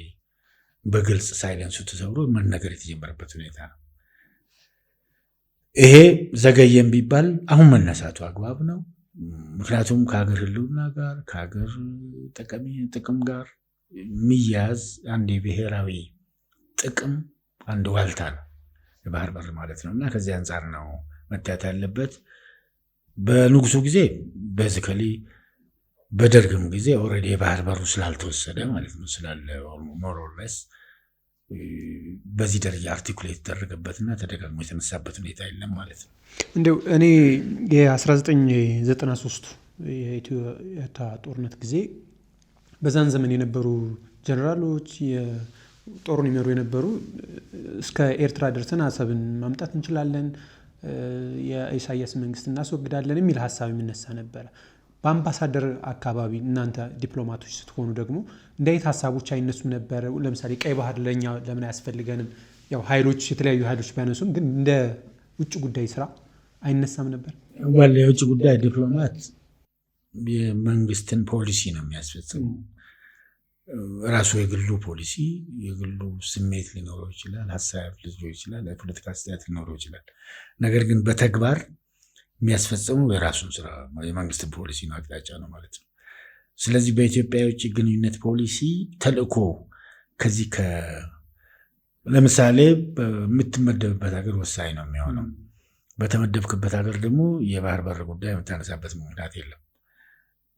በግልጽ ሳይለንሱ ተሰብሮ መነገር የተጀመረበት ሁኔታ ነው። ይሄ ዘገየም ቢባል አሁን መነሳቱ አግባብ ነው። ምክንያቱም ከሀገር ሕልውና ጋር ከሀገር ጥቅም ጋር የሚያዝ አንድ የብሔራዊ ጥቅም አንድ ዋልታ ነው የባህር በር ማለት ነው እና ከዚህ አንጻር ነው መታየት ያለበት። በንጉሱ ጊዜ ቤዚካሊ በደርግም ጊዜ ኦልሬዲ የባህር በሩ ስላልተወሰደ ማለት ነው ስላለ ሞር ኦር ሌስ በዚህ ደረጃ አርቲኩሌት የተደረገበትና ተደጋግሞ የተነሳበት ሁኔታ የለም ማለት ነው። እንደው እኔ የ1993 የኢትዮ ኤርትራ ጦርነት ጊዜ በዛን ዘመን የነበሩ ጀነራሎች ጦሩን ይመሩ የነበሩ እስከ ኤርትራ ደርሰን አሰብን ማምጣት እንችላለን፣ የኢሳያስ መንግስት እናስወግዳለን የሚል ሀሳብ የሚነሳ ነበረ። በአምባሳደር አካባቢ እናንተ ዲፕሎማቶች ስትሆኑ ደግሞ እንዴት ሀሳቦች አይነሱም ነበር? ለምሳሌ ቀይ ባህር ለኛ ለምን አያስፈልገንም? ያው ኃይሎች የተለያዩ ኃይሎች ቢያነሱም ግን እንደ ውጭ ጉዳይ ስራ አይነሳም ነበር? የውጭ ጉዳይ ዲፕሎማት የመንግስትን ፖሊሲ ነው የሚያስፈጽመው። ራሱ የግሉ ፖሊሲ የግሉ ስሜት ሊኖረው ይችላል፣ ሀሳብ ሊኖረው ይችላል፣ የፖለቲካ አስተያየት ሊኖረው ይችላል። ነገር ግን በተግባር የሚያስፈጽመው የራሱን ስራ የመንግስትን ፖሊሲ ነው፣ አቅጣጫ ነው ማለት ነው። ስለዚህ በኢትዮጵያ የውጭ ግንኙነት ፖሊሲ ተልእኮ ከዚህ ለምሳሌ በምትመደብበት ሀገር ወሳኝ ነው የሚሆነው። በተመደብክበት ሀገር ደግሞ የባህር በር ጉዳይ የምታነሳበት ምክንያት የለም።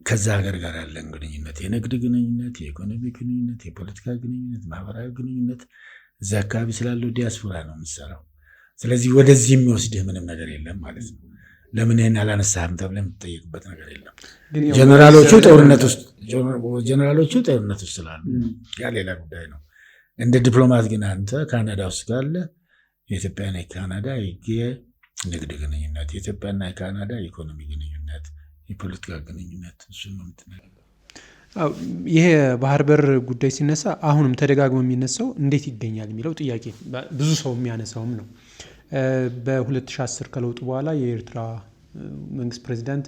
ከዛ ሀገር ጋር ያለን ግንኙነት፣ የንግድ ግንኙነት፣ የኢኮኖሚ ግንኙነት፣ የፖለቲካ ግንኙነት፣ ማህበራዊ ግንኙነት እዛ አካባቢ ስላለው ዲያስፖራ ነው የምትሰራው። ስለዚህ ወደዚህ የሚወስድህ ምንም ነገር የለም ማለት ነው። ለምን ይህን አላነሳህም ተብለህ የምትጠየቅበት ነገር የለም። ጀነራሎቹ ጦርነት ውስጥ ስላሉ ያ ሌላ ጉዳይ ነው። እንደ ዲፕሎማት ግን አንተ ካናዳ ውስጥ ካለ የኢትዮጵያና የካናዳ የንግድ ግንኙነት፣ የኢትዮጵያና የካናዳ የኢኮኖሚ ግንኙነት፣ የፖለቲካ ግንኙነት እሱ ነው የምትነግረው። ይሄ ባህር በር ጉዳይ ሲነሳ አሁንም ተደጋግሞ የሚነሳው እንዴት ይገኛል የሚለው ጥያቄ ብዙ ሰው የሚያነሳውም ነው። በ2010 ከለውጡ በኋላ የኤርትራ መንግስት ፕሬዚዳንት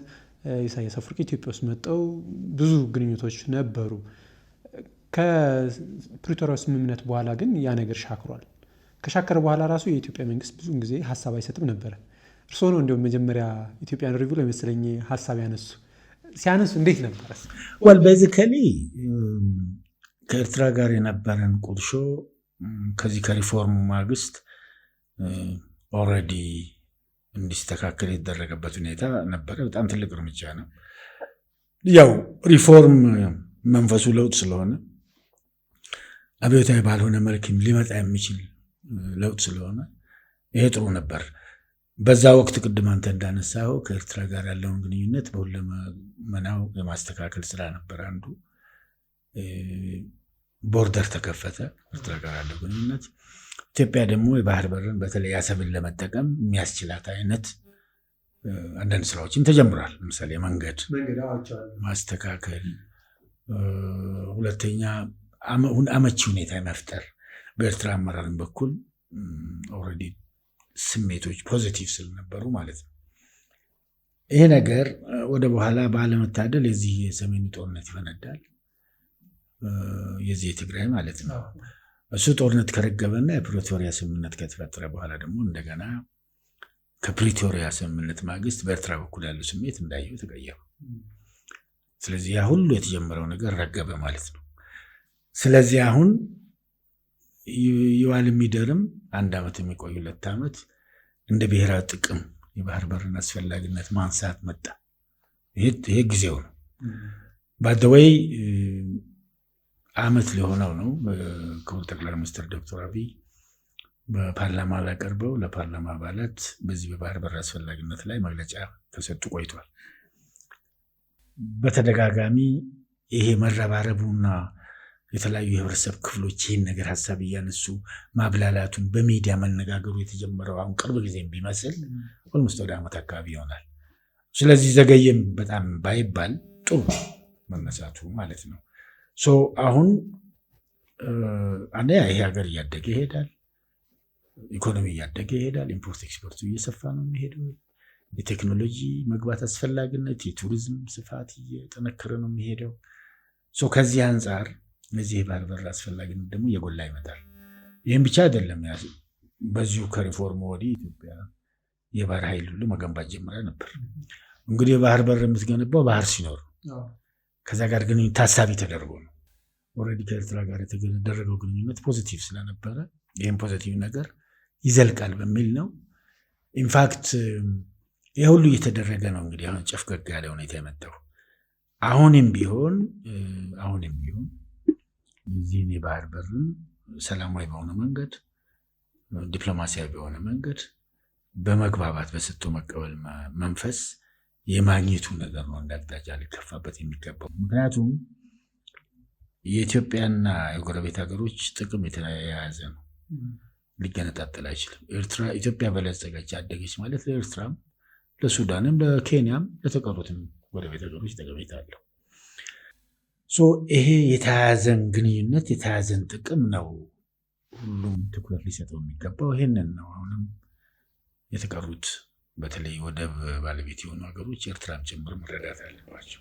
ኢሳያስ አፈወርቂ ኢትዮጵያ ውስጥ መጥተው ብዙ ግንኙነቶች ነበሩ። ከፕሪቶሪያ ስምምነት በኋላ ግን ያ ነገር ሻክሯል። ከሻከረ በኋላ ራሱ የኢትዮጵያ መንግስት ብዙ ጊዜ ሀሳብ አይሰጥም ነበረ። እርስዎ ነው እንዲሁም መጀመሪያ ኢትዮጵያን ሪቪው ላይ መሰለኝ ሀሳብ ሲያነሱ እንዴት ነበር? ቤዚካሊ ከኤርትራ ጋር የነበረን ቁርሾ ከዚህ ከሪፎርሙ ማግስት ኦልሬዲ እንዲስተካከል የተደረገበት ሁኔታ ነበረ። በጣም ትልቅ እርምጃ ነው። ያው ሪፎርም መንፈሱ ለውጥ ስለሆነ አብዮታዊ ባልሆነ መልክ ሊመጣ የሚችል ለውጥ ስለሆነ ይሄ ጥሩ ነበር። በዛ ወቅት ቅድም አንተ እንዳነሳው ከኤርትራ ጋር ያለውን ግንኙነት በሁለመናው የማስተካከል ስራ ነበር አንዱ። ቦርደር ተከፈተ ኤርትራ ጋር ያለው ግንኙነት። ኢትዮጵያ ደግሞ የባህር በርን በተለይ አሰብን ለመጠቀም የሚያስችላት አይነት አንዳንድ ስራዎችን ተጀምሯል። ለምሳሌ መንገድ ማስተካከል፣ ሁለተኛ አመቺ ሁኔታ መፍጠር በኤርትራ አመራርን በኩል ኦልሬዲ ስሜቶች ፖዚቲቭ ስለነበሩ ማለት ነው። ይሄ ነገር ወደ በኋላ ባለመታደል የዚህ የሰሜኑ ጦርነት ይፈነዳል። የዚህ የትግራይ ማለት ነው። እሱ ጦርነት ከረገበና የፕሪቶሪያ ስምምነት ከተፈጠረ በኋላ ደግሞ እንደገና ከፕሪቶሪያ ስምምነት ማግስት በኤርትራ በኩል ያለው ስሜት እንዳየው ተቀየረ። ስለዚህ ያ ሁሉ የተጀመረው ነገር ረገበ ማለት ነው። ስለዚህ አሁን ይዋል የሚደርም 1 ዓመት የሚቆይ 2 ዓመት እንደ ብሔራዊ ጥቅም የባህር በርን አስፈላጊነት ማንሳት መጣ። ይሄ ጊዜው ነው። ባደወይ ዓመት ሊሆነው ነው። ክቡር ጠቅላይ ሚኒስትር ዶክተር አብይ በፓርላማ ላይ ቀርበው ለፓርላማ አባላት በዚህ በባህር በር አስፈላጊነት ላይ መግለጫ ተሰጡ ቆይቷል። በተደጋጋሚ ይሄ መረባረቡና የተለያዩ የህብረተሰብ ክፍሎች ይህን ነገር ሀሳብ እያነሱ ማብላላቱን በሚዲያ መነጋገሩ የተጀመረው አሁን ቅርብ ጊዜም ቢመስል ኦልሞስት ወደ ዓመት አካባቢ ይሆናል። ስለዚህ ዘገየም በጣም ባይባል ጥሩ መነሳቱ ማለት ነው። አሁን አንደኛ ይሄ ሀገር እያደገ ይሄዳል፣ ኢኮኖሚ እያደገ ይሄዳል፣ ኢምፖርት ኤክስፖርቱ እየሰፋ ነው የሚሄደው። የቴክኖሎጂ መግባት አስፈላጊነት፣ የቱሪዝም ስፋት እየጠነከረ ነው የሚሄደው። ከዚህ አንጻር እነዚህ የባህር በር አስፈላጊነት ደግሞ እየጎላ ይመጣል። ይህም ብቻ አይደለም። በዚሁ ከሪፎርም ወዲህ ኢትዮጵያ የባህር ኃይል ሁሉ መገንባት ጀምራ ነበር። እንግዲህ የባህር በር የምትገነባው ባህር ሲኖር ከዛ ጋር ግን ታሳቢ ተደርጎ ነው። ኦልሬዲ ከኤርትራ ጋር የተደረገው ግንኙነት ፖዚቲቭ ስለነበረ ይህም ፖዚቲቭ ነገር ይዘልቃል በሚል ነው። ኢንፋክት ይህ ሁሉ እየተደረገ ነው። እንግዲህ አሁን ጨፍገግ ያለ ሁኔታ የመጣው አሁንም ቢሆን እዚህን የባህር በርን ሰላማዊ በሆነ መንገድ፣ ዲፕሎማሲያዊ በሆነ መንገድ በመግባባት በሰጥቶ መቀበል መንፈስ የማግኘቱ ነገር ነው እንዳቅጣጫ ሊከፋበት የሚገባው። ምክንያቱም የኢትዮጵያና የጎረቤት ሀገሮች ጥቅም የተያያዘ ነው፣ ሊገነጣጠል አይችልም። ኢትዮጵያ በለጸገች አደገች ማለት ለኤርትራም፣ ለሱዳንም፣ ለኬንያም ለተቀሩትም ጎረቤት ሀገሮች ጠቀሜታ አለው። ይሄ የተያያዘን ግንኙነት የተያያዘን ጥቅም ነው ሁሉም ትኩረት ሊሰጠው የሚገባው። ይሄንን ነው አሁንም የተቀሩት በተለይ ወደብ ባለቤት የሆኑ ሀገሮች ኤርትራም ጭምር መረዳት አለባቸው።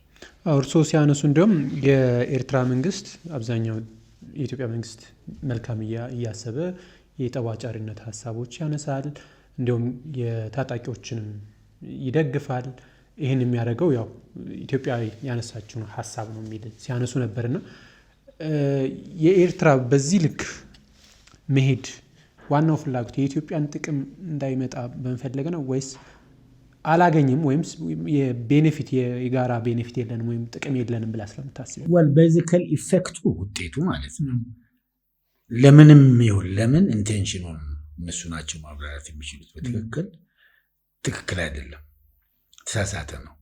እርስዎ ሲያነሱ እንዲሁም የኤርትራ መንግስት አብዛኛው የኢትዮጵያ መንግስት መልካም እያሰበ የጠባጫሪነት ሀሳቦች ያነሳል፣ እንዲሁም የታጣቂዎችንም ይደግፋል። ይህን የሚያደርገው ያው ኢትዮጵያ ያነሳችውን ሀሳብ ነው የሚል ሲያነሱ ነበርና የኤርትራ በዚህ ልክ መሄድ ዋናው ፍላጎት የኢትዮጵያን ጥቅም እንዳይመጣ በመፈለግ ነው ወይስ አላገኝም ወይም የጋራ ቤኔፊት የለንም ወይም ጥቅም የለንም ብላ ስለምታስብ? ቤዚካል ኢፌክቱ ውጤቱ ማለት ነው። ለምንም ይሁን ለምን ኢንቴንሽኑን እነሱ ናቸው ማብራራት የሚችሉት። በትክክል ትክክል አይደለም፣ ተሳሳተ ነው።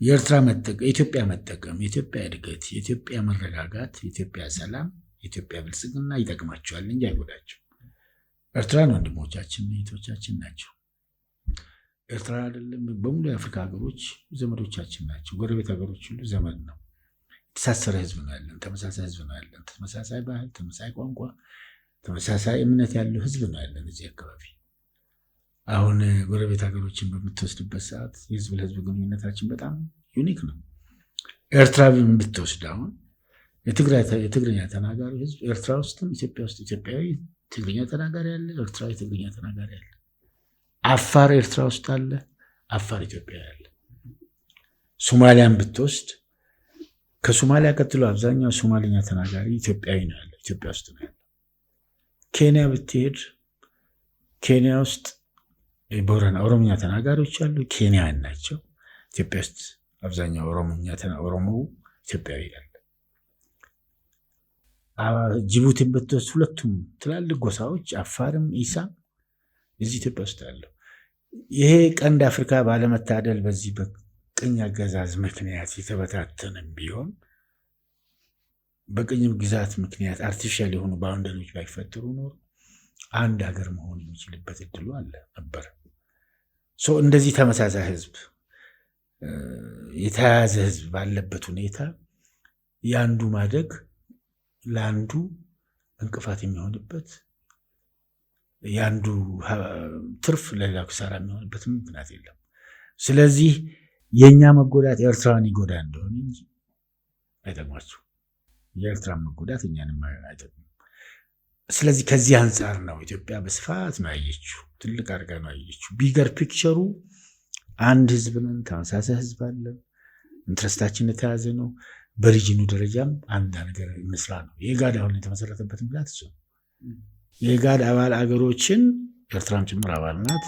የኤርትራ መጠቀም፣ የኢትዮጵያ መጠቀም፣ የኢትዮጵያ እድገት፣ የኢትዮጵያ መረጋጋት፣ የኢትዮጵያ ሰላም፣ የኢትዮጵያ ብልጽግና ይጠቅማቸዋል እንጂ አይጎዳቸው። ኤርትራን ወንድሞቻችን እህቶቻችን ናቸው። ኤርትራ አይደለም በሙሉ የአፍሪካ ሀገሮች ዘመዶቻችን ናቸው። ጎረቤት ሀገሮች ሁሉ ዘመድ ነው። የተሳሰረ ህዝብ ነው ያለን፣ ተመሳሳይ ህዝብ ነው ያለን፣ ተመሳሳይ ባህል፣ ተመሳሳይ ቋንቋ፣ ተመሳሳይ እምነት ያለው ህዝብ ነው ያለን እዚህ አካባቢ። አሁን ጎረቤት ሀገሮችን በምትወስድበት ሰዓት የህዝብ ለህዝብ ግንኙነታችን በጣም ዩኒክ ነው። ኤርትራ ብትወስድ አሁን የትግርኛ ተናጋሪ ህዝብ ኤርትራ ውስጥም ኢትዮጵያ ውስጥ ኢትዮጵያዊ ትግርኛ ተናጋሪ አለ፣ ኤርትራዊ ትግርኛ ተናጋሪ አለ። አፋር ኤርትራ ውስጥ አለ፣ አፋር ኢትዮጵያ አለ። ሶማሊያን ብትወስድ ከሶማሊያ ቀጥሎ አብዛኛው ሶማሊኛ ተናጋሪ ኢትዮጵያዊ ነው ያለ፣ ኢትዮጵያ ውስጥ ነው ያለ። ኬንያ ብትሄድ ኬንያ ውስጥ ቦረና ኦሮምኛ ተናጋሪዎች አሉ፣ ኬንያውያን ናቸው። ኢትዮጵያ ውስጥ አብዛኛው ኦሮሞው ኢትዮጵያዊ አለ። ጅቡቲን ብትወስድ ሁለቱም ትላልቅ ጎሳዎች አፋርም ኢሳም እዚህ ኢትዮጵያ ውስጥ አለው። ይሄ ቀንድ አፍሪካ ባለመታደል በዚህ በቅኝ አገዛዝ ምክንያት የተበታተነም ቢሆን በቅኝ ግዛት ምክንያት አርቲፊሻል የሆኑ ባውንደሪዎች ባይፈጠሩ ኖሮ አንድ ሀገር መሆን የሚችልበት እድሉ አለ ነበር። እንደዚህ ተመሳሳይ ህዝብ የተያያዘ ህዝብ ባለበት ሁኔታ የአንዱ ማደግ ለአንዱ እንቅፋት የሚሆንበት የአንዱ ትርፍ ለሌላው ኪሳራ የሚሆንበት ምክንያት የለም። ስለዚህ የእኛ መጎዳት ኤርትራን ይጎዳ እንደሆነ እንጂ አይጠቅማቸው። የኤርትራን መጎዳት እኛንም አይጠቅም። ስለዚህ ከዚህ አንጻር ነው ኢትዮጵያ በስፋት ነው ያየችው፣ ትልቅ አድርጋ ነው ያየችው። ቢገር ፒክቸሩ አንድ ህዝብ ነን፣ ተመሳሳይ ህዝብ አለን፣ ኢንትረስታችን የተያዘ ነው። በሪጅኑ ደረጃም አንድ ነገር እንስራ ነው። የጋድ አሁን የተመሰረተበት ምክንያት እሱ የኢጋድ አባል አገሮችን ኤርትራም ጭምር አባል ናት።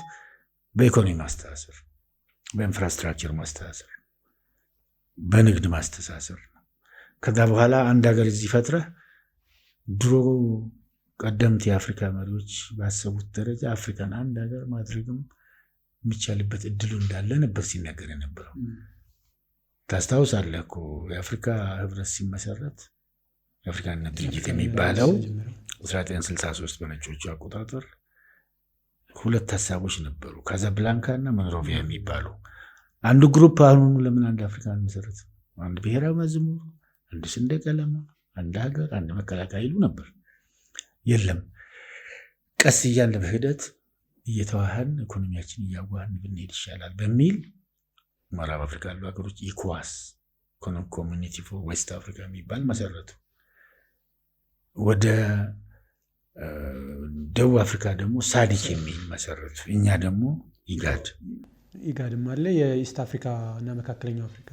በኢኮኖሚ ማስተሳሰር፣ በኢንፍራስትራክቸር ማስተሳሰር፣ በንግድ ማስተሳሰር ነው። ከዛ በኋላ አንድ ሀገር እዚህ ፈጥረህ ድሮ ቀደምት የአፍሪካ መሪዎች ባሰቡት ደረጃ አፍሪካን አንድ ሀገር ማድረግም የሚቻልበት እድሉ እንዳለ ነበር ሲነገር የነበረው። ታስታውሳለህ እኮ የአፍሪካ ህብረት ሲመሰረት የአፍሪካ አንድነት ድርጅት የሚባለው 1963 በነጮቹ አቆጣጠር 2 ሀሳቦች ነበሩ፣ ካዛብላንካ እና ሞንሮቪያ የሚባሉ። አንዱ ግሩፕ አሁን ለምን አንድ አፍሪካ መሰረት፣ አንድ ብሔራዊ መዝሙር፣ አንድ ሰንደቅ ዓላማ፣ አንድ ሀገር፣ አንድ መከላከያ ይሉ ነበር። የለም ቀስ እያለ በሂደት እየተዋሃን ኢኮኖሚያችን እያዋሃን ብንሄድ ይሻላል በሚል ምዕራብ አፍሪካ ያሉ ሀገሮች ኢኮዋስ ኢኮኖሚክ ኮሚኒቲ ፎር ዌስት አፍሪካ የሚባል መሰረቱ። ወደ ደቡብ አፍሪካ ደግሞ ሳዲክ የሚል መሰረቱ። እኛ ደግሞ ኢጋድም አለ፣ የኢስት አፍሪካ እና መካከለኛው አፍሪካ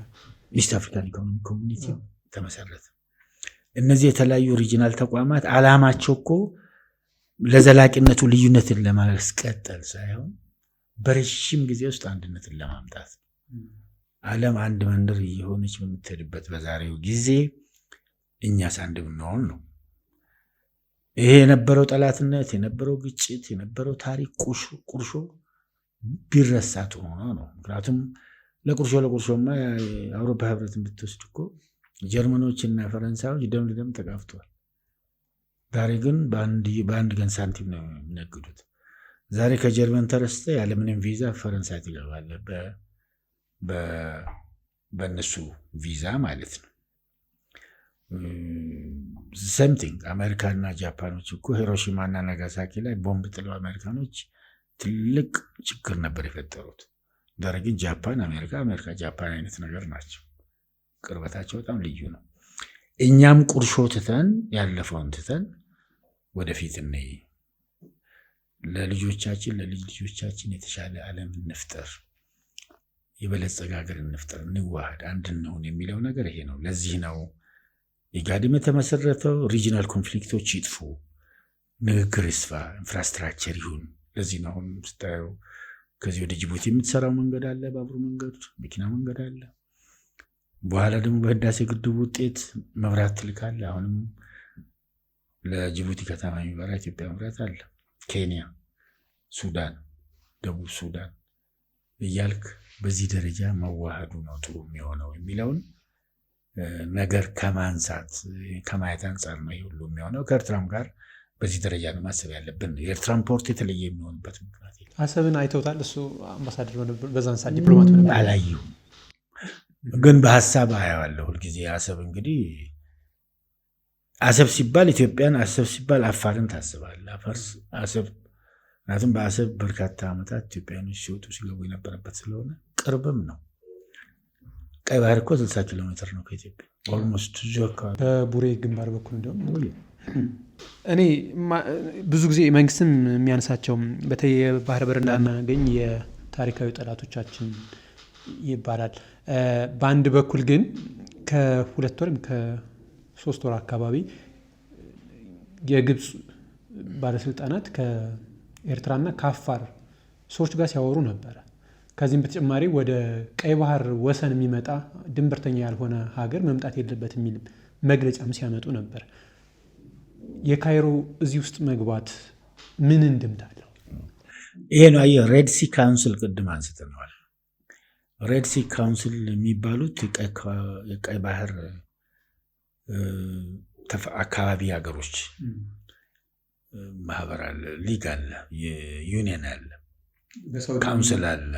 ኢስት አፍሪካን ኢኮኖሚክ ኮሚኒቲ ተመሰረተ። እነዚህ የተለያዩ ሪጂናል ተቋማት ዓላማቸው እኮ ለዘላቂነቱ ልዩነትን ለማስቀጠል ሳይሆን በረዥም ጊዜ ውስጥ አንድነትን ለማምጣት። ዓለም አንድ መንደር እየሆነች በምትሄድበት በዛሬው ጊዜ እኛስ አንድ ብንሆን ነው። ይሄ የነበረው ጠላትነት፣ የነበረው ግጭት፣ የነበረው ታሪክ ቁርሾ ቢረሳ ጥሩ ነው። ምክንያቱም ለቁርሾማ የአውሮፓ ህብረትን ብትወስድ እኮ ጀርመኖች እና ፈረንሳዮች ደም ለደም ተጋፍተዋል። ዛሬ ግን በአንድ ገን ሳንቲም ነው የሚነግዱት። ዛሬ ከጀርመን ተረስተ ያለምንም ቪዛ ፈረንሳይ ትገባለህ፣ በእነሱ ቪዛ ማለት ነው። ሰምቲንግ አሜሪካና ጃፓኖች እኮ ሂሮሺማ እና ናጋሳኪ ላይ ቦምብ ጥለው አሜሪካኖች ትልቅ ችግር ነበር የፈጠሩት። ዛሬ ግን ጃፓን አሜሪካ ጃፓን አይነት ነገር ናቸው። ቅርበታቸው በጣም ልዩ ነው። እኛም ቁርሾ ትተን ያለፈውን ትተን ወደፊት እንይ፣ ለልጆቻችን ለልጅ ልጆቻችን የተሻለ ዓለም እንፍጠር፣ የበለጸገ ሀገር እንፍጠር፣ እንዋሃድ፣ አንድ እንሁን የሚለው ነገር ይሄ ነው። ለዚህ ነው ኢጋድም የተመሰረተው። ሪጂናል ኮንፍሊክቶች ይጥፉ፣ ንግግር ይስፋ፣ ኢንፍራስትራክቸር ይሁን። ለዚህ ነው አሁን ስታየው ከዚህ ወደ ጅቡቲ የምትሰራው መንገድ አለ፣ ባቡር መንገድ፣ መኪና መንገድ አለ። በኋላ ደግሞ በህዳሴ ግድቡ ውጤት መብራት ትልካለ። አሁንም ለጅቡቲ ከተማ የሚበራ ኢትዮጵያ መብራት አለ። ኬንያ፣ ሱዳን፣ ደቡብ ሱዳን እያልክ በዚህ ደረጃ መዋሃዱ ነው ጥሩ የሚሆነው የሚለውን ነገር ከማንሳት ከማየት አንጻር ነው ሁሉ የሚሆነው። ከኤርትራም ጋር በዚህ ደረጃ ነው ማሰብ ያለብን። የኤርትራን ፖርት የተለየ የሚሆንበት ምክንያት የለም። አሰብን አይተውታል? እሱ አምባሳደር ነበር በዛን ሰዓት ዲፕሎማት ነበር። አላየሁም ግን በሀሳብ አያዋለሁ ሁልጊዜ። አሰብ እንግዲህ አሰብ ሲባል ኢትዮጵያን፣ አሰብ ሲባል አፋርን ታስባለህ። አሰብ ምክንያቱም በአሰብ በርካታ ዓመታት ኢትዮጵያኖች ሲወጡ ሲገቡ የነበረበት ስለሆነ ቅርብም ነው። ቀይ ባህር እኮ 60 ኪሎ ሜትር ነው ከኢትዮጵያ ኦልሞስት እዚሁ አካባቢ በቡሬ ግንባር በኩል እንዲሁም እኔ ብዙ ጊዜ መንግስትም የሚያነሳቸው በተለይ የባህር በር እንዳናገኝ የታሪካዊ ጠላቶቻችን ይባላል። በአንድ በኩል ግን ከ2 ወር ከ3 ወር አካባቢ የግብፅ ባለስልጣናት ከኤርትራና ከአፋር ሰዎች ጋር ሲያወሩ ነበረ። ከዚህም በተጨማሪ ወደ ቀይ ባህር ወሰን የሚመጣ ድንበርተኛ ያልሆነ ሀገር መምጣት የለበት የሚል መግለጫም ሲያመጡ ነበር። የካይሮ እዚህ ውስጥ መግባት ምን እንድምታ አለው? ይሄ ነው አየህ፣ ሬድ ሲ ካውንስል ቅድም አንስተነዋል። ሬድ ሲ ካውንስል የሚባሉት የቀይ ባህር አካባቢ ሀገሮች ማህበር አለ፣ ሊግ አለ፣ ዩኒየን አለ፣ ካውንስል አለ።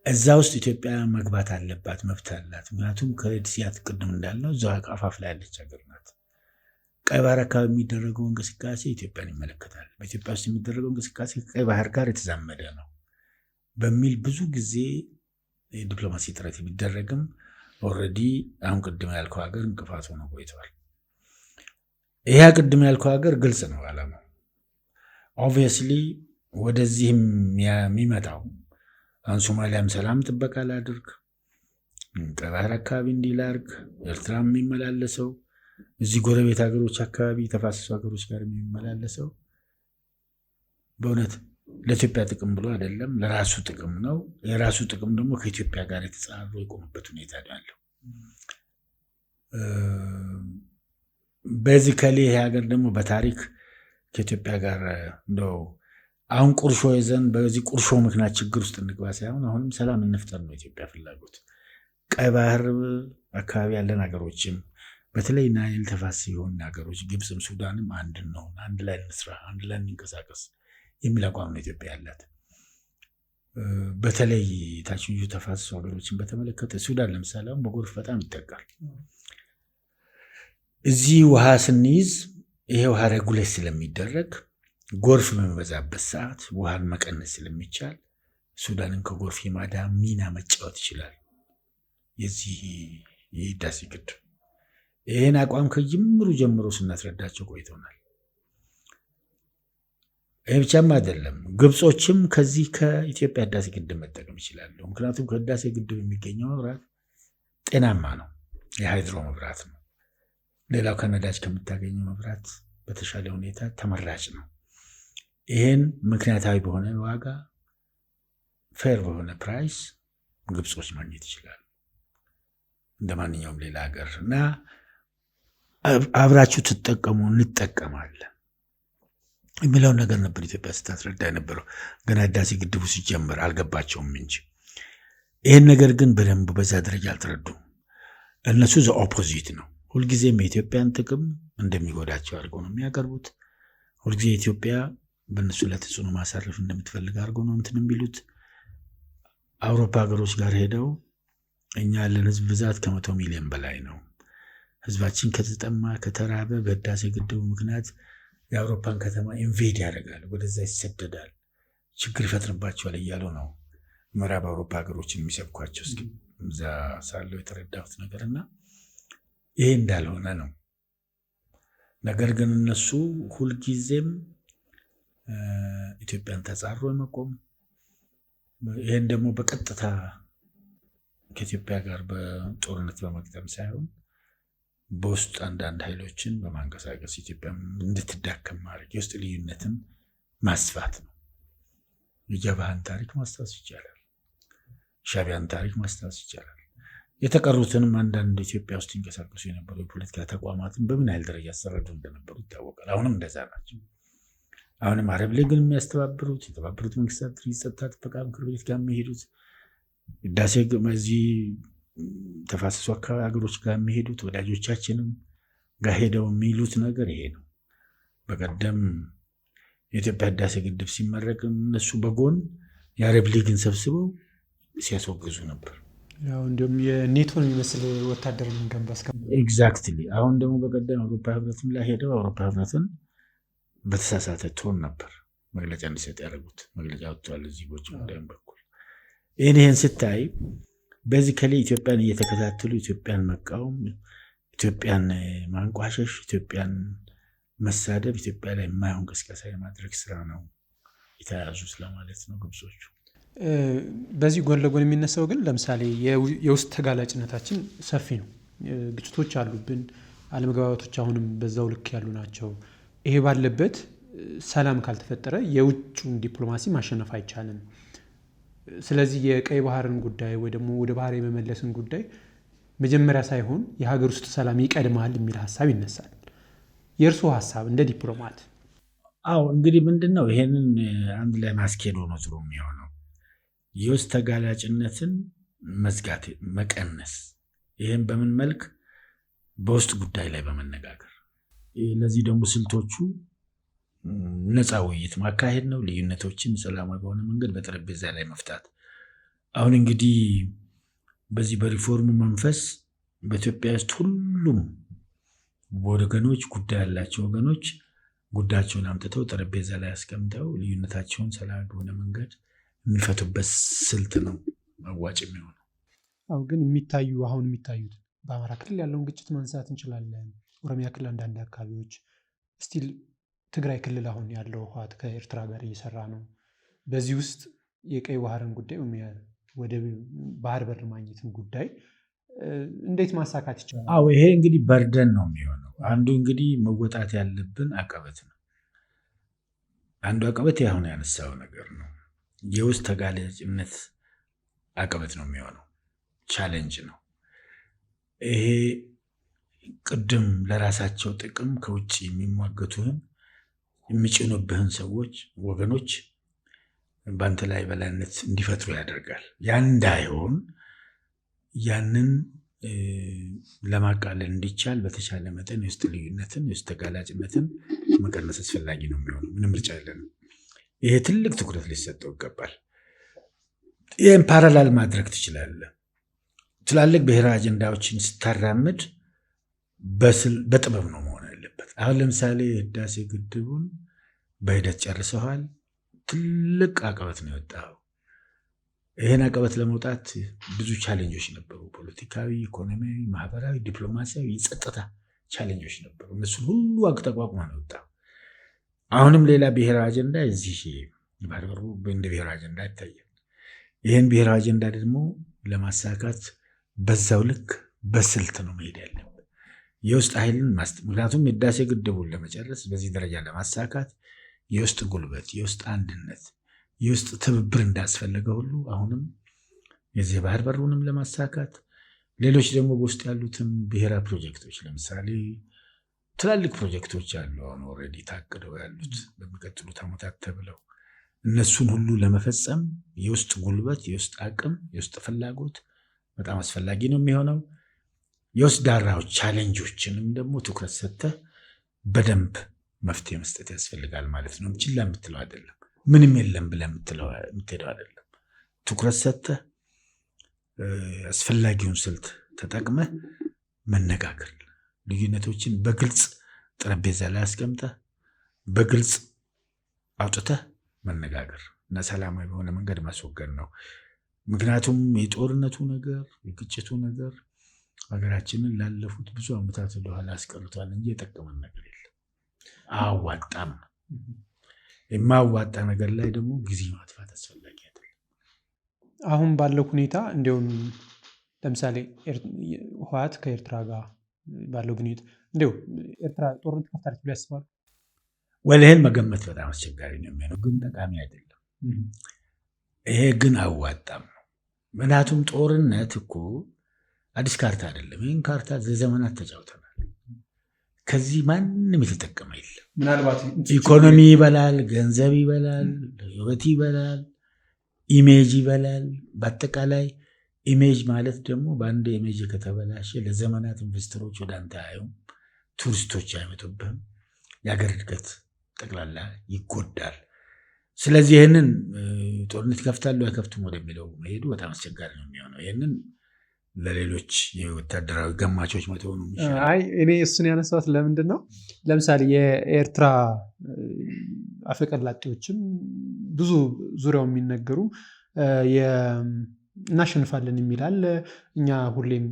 እዛ ውስጥ ኢትዮጵያ መግባት አለባት፣ መብት አላት። ምክንያቱም ከሬድ ሲ ቅድም እንዳልነው እዛ አፋፍ ላይ ያለች ሀገር ናት። ቀይ ባህር አካባቢ የሚደረገው እንቅስቃሴ ኢትዮጵያን ይመለከታል። በኢትዮጵያ ውስጥ የሚደረገው እንቅስቃሴ ከቀይ ባህር ጋር የተዛመደ ነው በሚል ብዙ ጊዜ የዲፕሎማሲ ጥረት የሚደረግም ኦልሬዲ አሁን ቅድም ያልከው ሀገር እንቅፋት ሆኖ ቆይተዋል። ይሄ ቅድም ያልከው ሀገር ግልጽ ነው ዓላማው። ኦብቪየስሊ ወደዚህ የሚመጣው አሁን ሶማሊያም ሰላም ጥበቃ ላድርግ፣ ቀይ ባህር አካባቢ እንዲላርግ፣ ኤርትራ የሚመላለሰው እዚህ ጎረቤት ሀገሮች አካባቢ ተፋሰሱ ሀገሮች ጋር የሚመላለሰው በእውነት ለኢትዮጵያ ጥቅም ብሎ አይደለም፣ ለራሱ ጥቅም ነው። የራሱ ጥቅም ደግሞ ከኢትዮጵያ ጋር የተጻረሩ የቆሙበት ሁኔታ ነው ያለው። ቤዚካሊ ይሄ ሀገር ደግሞ በታሪክ ከኢትዮጵያ ጋር እንደው አሁን ቁርሾ ይዘን በዚህ ቁርሾ ምክንያት ችግር ውስጥ እንግባ ሳይሆን አሁንም ሰላም እንፍጠር ነው ኢትዮጵያ ፍላጎት። ቀይ ባህር አካባቢ ያለን ሀገሮችም በተለይ ናይል ተፋሰስ የሆኑ ሀገሮች ግብፅም ሱዳንም አንድ ነው፣ አንድ ላይ እንስራ፣ አንድ ላይ እንንቀሳቀስ የሚል አቋም ነው ኢትዮጵያ ያላት። በተለይ ታችኞቹ ተፋሰሱ ሀገሮችን በተመለከተ ሱዳን ለምሳሌ አሁን በጎርፍ በጣም ይጠቃል። እዚህ ውሃ ስንይዝ ይሄ ውሃ ሬጉሌት ስለሚደረግ ጎርፍ በሚበዛበት ሰዓት ውሃን መቀነስ ስለሚቻል ሱዳንን ከጎርፍ የማዳን ሚና መጫወት ይችላል የዚህ የህዳሴ ግድብ። ይህን አቋም ከጅምሩ ጀምሮ ስናስረዳቸው ቆይተናል። ይህ ብቻም አይደለም፣ ግብጾችም ከዚህ ከኢትዮጵያ ህዳሴ ግድብ መጠቀም ይችላሉ። ምክንያቱም ከህዳሴ ግድብ የሚገኘው መብራት ጤናማ ነው፣ የሃይድሮ መብራት ነው። ሌላው ከነዳጅ ከምታገኘው መብራት በተሻለ ሁኔታ ተመራጭ ነው። ይህን ምክንያታዊ በሆነ ዋጋ ፌር በሆነ ፕራይስ ግብጾች ማግኘት ይችላሉ እንደ ማንኛውም ሌላ ሀገር እና አብራችሁ ትጠቀሙ እንጠቀማለን የሚለውን ነገር ነበር ኢትዮጵያ ስታስረዳ የነበረው። ገና ህዳሴ ግድቡ ሲጀምር አልገባቸውም እንጂ ይህን ነገር ግን በደንብ በዛ ደረጃ አልተረዱም። እነሱ ዘ ኦፖዚት ነው። ሁልጊዜም የኢትዮጵያን ጥቅም እንደሚጎዳቸው አድርገው ነው የሚያቀርቡት። ሁልጊዜ ኢትዮጵያ በእነሱ ላይ ተጽዕኖ ማሳረፍ እንደምትፈልግ አድርገው ነው እንትን የሚሉት። አውሮፓ ሀገሮች ጋር ሄደው እኛ ያለን ህዝብ ብዛት ከ100 ሚሊዮን በላይ ነው፣ ህዝባችን ከተጠማ ከተራበ በህዳሴ ግድቡ ምክንያት የአውሮፓን ከተማ ኢንቬድ ያደርጋል፣ ወደዛ ይሰደዳል፣ ችግር ይፈጥርባቸዋል እያሉ ነው ምዕራብ አውሮፓ ሀገሮችን የሚሰብኳቸው። እስኪ እዛ ሳለው የተረዳሁት ነገርና ይሄ እንዳልሆነ ነው። ነገር ግን እነሱ ሁልጊዜም ኢትዮጵያን ተጻሮ መቆም፣ ይሄን ደግሞ በቀጥታ ከኢትዮጵያ ጋር በጦርነት በመግጠም ሳይሆን በውስጥ አንዳንድ ኃይሎችን በማንቀሳቀስ ኢትዮጵያ እንድትዳከም ማድረግ፣ የውስጥ ልዩነትን ማስፋት ነው። የጀብሃን ታሪክ ማስታወስ ይቻላል። ሻዕቢያን ታሪክ ማስታወስ ይቻላል። የተቀሩትንም አንዳንድ ኢትዮጵያ ውስጥ ይንቀሳቀሱ የነበሩ የፖለቲካ ተቋማትን በምን ያህል ደረጃ ያሰረዱ እንደነበሩ ይታወቃል። አሁንም እንደዛ ናቸው። አሁንም አረብ ሊግን የሚያስተባብሩት የተባበሩት መንግስታት የጸጥታ ጥበቃ ምክር ቤት ጋር የሚሄዱት ህዳሴ እዚህ ተፋሰሱ አካባቢ ሀገሮች ጋር የሚሄዱት ወዳጆቻችንም ጋር ሄደው የሚሉት ነገር ይሄ ነው። በቀደም የኢትዮጵያ ህዳሴ ግድብ ሲመረቅ እነሱ በጎን የአረብ ሊግን ሰብስበው ሲያስወግዙ ነበር። ያው እንዲሁም የኔቶን የሚመስል ወታደር መንገንባ ኤግዛክትሊ። አሁን ደግሞ በቀደም አውሮፓ ህብረትም ላይ ሄደው አውሮፓ ህብረትን በተሳሳተ ቶን ነበር መግለጫ እንዲሰጥ ያደረጉት። መግለጫ ወጥቷል እዚህ በውጭ ጉዳይ በኩል። ይህን ስታይ በዚህ ከላይ ኢትዮጵያን እየተከታተሉ ኢትዮጵያን መቃወም፣ ኢትዮጵያን ማንቋሸሽ፣ ኢትዮጵያን መሳደብ፣ ኢትዮጵያ ላይ የማይሆን ቅስቀሳ የማድረግ ስራ ነው የተያዙት ለማለት ነው ግብጾቹ። በዚህ ጎን ለጎን የሚነሳው ግን ለምሳሌ የውስጥ ተጋላጭነታችን ሰፊ ነው። ግጭቶች አሉብን፣ አለመግባባቶች አሁንም በዛው ልክ ያሉ ናቸው። ይሄ ባለበት ሰላም ካልተፈጠረ የውጭውን ዲፕሎማሲ ማሸነፍ አይቻልም። ስለዚህ የቀይ ባህርን ጉዳይ ወይ ደግሞ ወደ ባህር የመመለስን ጉዳይ መጀመሪያ ሳይሆን የሀገር ውስጥ ሰላም ይቀድማል የሚል ሀሳብ ይነሳል። የእርስዎ ሀሳብ እንደ ዲፕሎማት? አዎ እንግዲህ ምንድን ነው ይሄንን አንድ ላይ ማስኬድ ሆኖ ጥሩ የሚሆነው የውስጥ ተጋላጭነትን መዝጋት፣ መቀነስ። ይህም በምን መልክ? በውስጥ ጉዳይ ላይ በመነጋገር። ለዚህ ደግሞ ስልቶቹ ነፃ ውይይት ማካሄድ ነው። ልዩነቶችን ሰላማዊ በሆነ መንገድ በጠረጴዛ ላይ መፍታት። አሁን እንግዲህ በዚህ በሪፎርሙ መንፈስ በኢትዮጵያ ውስጥ ሁሉም ወገኖች ጉዳይ ያላቸው ወገኖች ጉዳያቸውን አምጥተው ጠረጴዛ ላይ አስቀምጠው ልዩነታቸውን ሰላማዊ በሆነ መንገድ የሚፈቱበት ስልት ነው አዋጭ የሚሆነው። አሁን ግን አሁን የሚታዩት በአማራ ክልል ያለውን ግጭት ማንሳት እንችላለን። ኦሮሚያ ክልል አንዳንድ አካባቢዎች፣ ስቲል ትግራይ ክልል አሁን ያለው ህወሓት ከኤርትራ ጋር እየሰራ ነው። በዚህ ውስጥ የቀይ ባህርን ጉዳይ ወደ ባህር በር ማግኘትን ጉዳይ እንዴት ማሳካት ይቻላል? አዎ ይሄ እንግዲህ በርደን ነው የሚሆነው። አንዱ እንግዲህ መወጣት ያለብን አቀበት ነው። አንዱ አቀበት አሁን ያነሳው ነገር ነው። የውስጥ ተጋላጭነት አቀበት ነው የሚሆነው፣ ቻሌንጅ ነው ይሄ። ቅድም ለራሳቸው ጥቅም ከውጭ የሚሟገቱህን የሚጭኑብህን ሰዎች ወገኖች በአንተ ላይ በላይነት እንዲፈጥሩ ያደርጋል። ያን እንዳይሆን ያንን ለማቃለል እንዲቻል በተቻለ መጠን የውስጥ ልዩነትን የውስጥ ተጋላጭነትን መቀነስ አስፈላጊ ነው የሚሆነው። ምንም ምርጫ የለንም። ይሄ ትልቅ ትኩረት ሊሰጠው ይገባል። ይህም ፓራላል ማድረግ ትችላለህ። ትላልቅ ብሔራዊ አጀንዳዎችን ስታራምድ በጥበብ ነው መሆን ያለበት። አሁን ለምሳሌ ህዳሴ ግድቡን በሂደት ጨርሰዋል። ትልቅ አቀበት ነው የወጣው። ይህን አቀበት ለመውጣት ብዙ ቻሌንጆች ነበሩ። ፖለቲካዊ፣ ኢኮኖሚያዊ፣ ማህበራዊ፣ ዲፕሎማሲያዊ፣ የጸጥታ ቻሌንጆች ነበሩ። እነሱን ሁሉ ተቋቁሞ ነው የወጣው። አሁንም ሌላ ብሔራዊ አጀንዳ እዚህ ባህር በሩ እንደ ብሔራዊ አጀንዳ ይታያል። ይህን ብሔራዊ አጀንዳ ደግሞ ለማሳካት በዛው ልክ በስልት ነው መሄድ ያለብን። የውስጥ ኃይልን ምክንያቱም የህዳሴ ግድቡን ለመጨረስ በዚህ ደረጃ ለማሳካት የውስጥ ጉልበት፣ የውስጥ አንድነት፣ የውስጥ ትብብር እንዳስፈለገ ሁሉ አሁንም የዚህ ባህር በሩንም ለማሳካት ሌሎች ደግሞ በውስጥ ያሉትን ብሔራዊ ፕሮጀክቶች ለምሳሌ ትላልቅ ፕሮጀክቶች አሉ። አሁን ኦልሬዲ ታቅደው ያሉት በሚቀጥሉት ዓመታት ተብለው እነሱን ሁሉ ለመፈጸም የውስጥ ጉልበት፣ የውስጥ አቅም፣ የውስጥ ፍላጎት በጣም አስፈላጊ ነው የሚሆነው። የውስጥ ዳራዎች ቻሌንጆችንም ደግሞ ትኩረት ሰጥተህ በደንብ መፍትሄ መስጠት ያስፈልጋል ማለት ነው። ችላ የምትለው አይደለም። ምንም የለም ብለህ የምትሄደው አይደለም። ትኩረት ሰጥተህ አስፈላጊውን ስልት ተጠቅመህ መነጋገር፣ ልዩነቶችን በግልጽ ጠረጴዛ ላይ አስቀምጠህ በግልጽ አውጥተህ መነጋገር እና ሰላማዊ በሆነ መንገድ ማስወገድ ነው። ምክንያቱም የጦርነቱ ነገር የግጭቱ ነገር ሀገራችንን ላለፉት ብዙ ዓመታት ወደኋላ አስቀርቷል እንጂ የጠቀመን ነገር የለም። አዋጣም የማዋጣ ነገር ላይ ደግሞ ጊዜ ማጥፋት አስፈላጊ አይደለም። አሁን ባለው ሁኔታ እንዲሁም ለምሳሌ ህወሓት ከኤርትራ ጋር ባለው ግንኙነት እንዲሁ ኤርትራ ጦርነት ከፍታለች ብሎ ያስባሉ? ይህን መገመት በጣም አስቸጋሪ ነው የሚሆነው፣ ግን ጠቃሚ አይደለም። ይሄ ግን አዋጣም ነው። ምክንያቱም ጦርነት እኮ አዲስ ካርታ አይደለም። ይህን ካርታ ዘመናት ተጫውተናል። ከዚህ ማንም የተጠቀመ የለም። ምናልባት ኢኮኖሚ ይበላል፣ ገንዘብ ይበላል፣ ህይወት ይበላል፣ ኢሜጅ ይበላል። በአጠቃላይ ኢሜጅ ማለት ደግሞ በአንድ ኢሜጅ ከተበላሸ ለዘመናት ኢንቨስተሮች ወደ አንተ አያዩም፣ ቱሪስቶች አይመጡብህም፣ የሀገር እድገት ጠቅላላ ይጎዳል። ስለዚህ ይህንን ጦርነት ይከፍታሉ አይከፍቱም ወደሚለው መሄዱ በጣም አስቸጋሪ ነው የሚሆነው። ይህንን ለሌሎች የወታደራዊ ገማቾች መተው ነው የሚሻለው። እኔ እሱን ያነሳሁት ለምንድን ነው፣ ለምሳሌ የኤርትራ አፈቀላጤዎችም ብዙ ዙሪያው የሚነገሩ እናሸንፋለን የሚላል፣ እኛ ሁሌም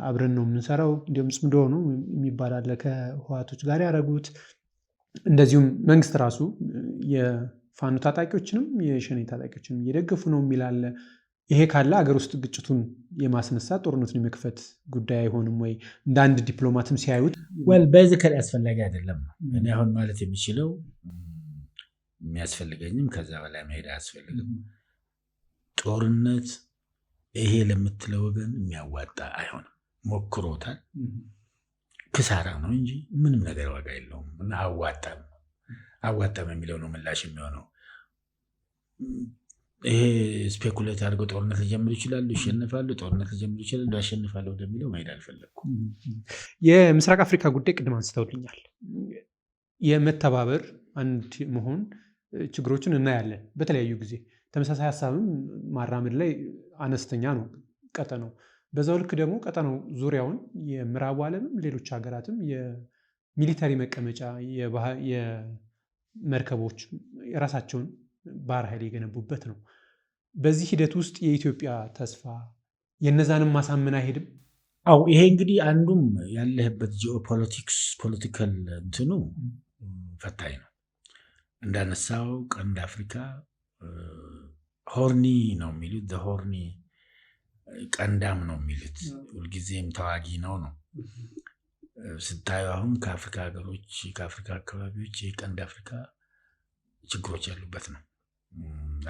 አብረን ነው የምንሰራው፣ እንዲሁም ጽምዶ ነው የሚባል አለ ከህወሓቶች ጋር ያደረጉት። እንደዚሁም መንግስት ራሱ የፋኖ ታጣቂዎችንም የሸኔ ታጣቂዎችንም እየደገፉ ነው የሚላል። ይሄ ካለ ሀገር ውስጥ ግጭቱን የማስነሳት ጦርነቱን የመክፈት ጉዳይ አይሆንም ወይ? እንደ አንድ ዲፕሎማትም ሲያዩት በዚህ አስፈላጊ አይደለም ነው እኔ አሁን ማለት የሚችለው። የሚያስፈልገኝም ከዛ በላይ መሄድ አያስፈልግም። ጦርነት ይሄ ለምትለው ወገን የሚያዋጣ አይሆንም። ሞክሮታል፣ ክሳራ ነው እንጂ ምንም ነገር ዋጋ የለውም። እና አዋጣም የሚለው ነው ምላሽ የሚሆነው። ይሄ ስፔኩሌት አድርገው ጦርነት ሊጀምሩ ይችላሉ፣ ይሸንፋሉ፣ ጦርነት ሊጀምሩ ይችላሉ፣ ያሸንፋሉ ወደሚለው መሄድ አልፈለግኩም። የምስራቅ አፍሪካ ጉዳይ ቅድም አንስተውልኛል። የመተባበር አንድ መሆን ችግሮችን እናያለን በተለያዩ ጊዜ። ተመሳሳይ ሀሳብም ማራመድ ላይ አነስተኛ ነው ቀጠናው። በዛው ልክ ደግሞ ቀጠናው ዙሪያውን የምዕራቡ ዓለምም ሌሎች ሀገራትም የሚሊተሪ መቀመጫ የመርከቦች የራሳቸውን ባህር ኃይል የገነቡበት ነው። በዚህ ሂደት ውስጥ የኢትዮጵያ ተስፋ የነዛንም ማሳመን አይሄድም? አው ይሄ እንግዲህ አንዱም ያለህበት ጂኦፖለቲክስ ፖለቲካል እንትኑ ፈታኝ ነው። እንዳነሳው ቀንድ አፍሪካ ሆርኒ ነው የሚሉት ሆርኒ ቀንዳም ነው የሚሉት፣ ሁልጊዜም ተዋጊ ነው። ስታዩ አሁን ከአፍሪካ ሀገሮች ከአፍሪካ አካባቢዎች የቀንድ አፍሪካ ችግሮች ያሉበት ነው።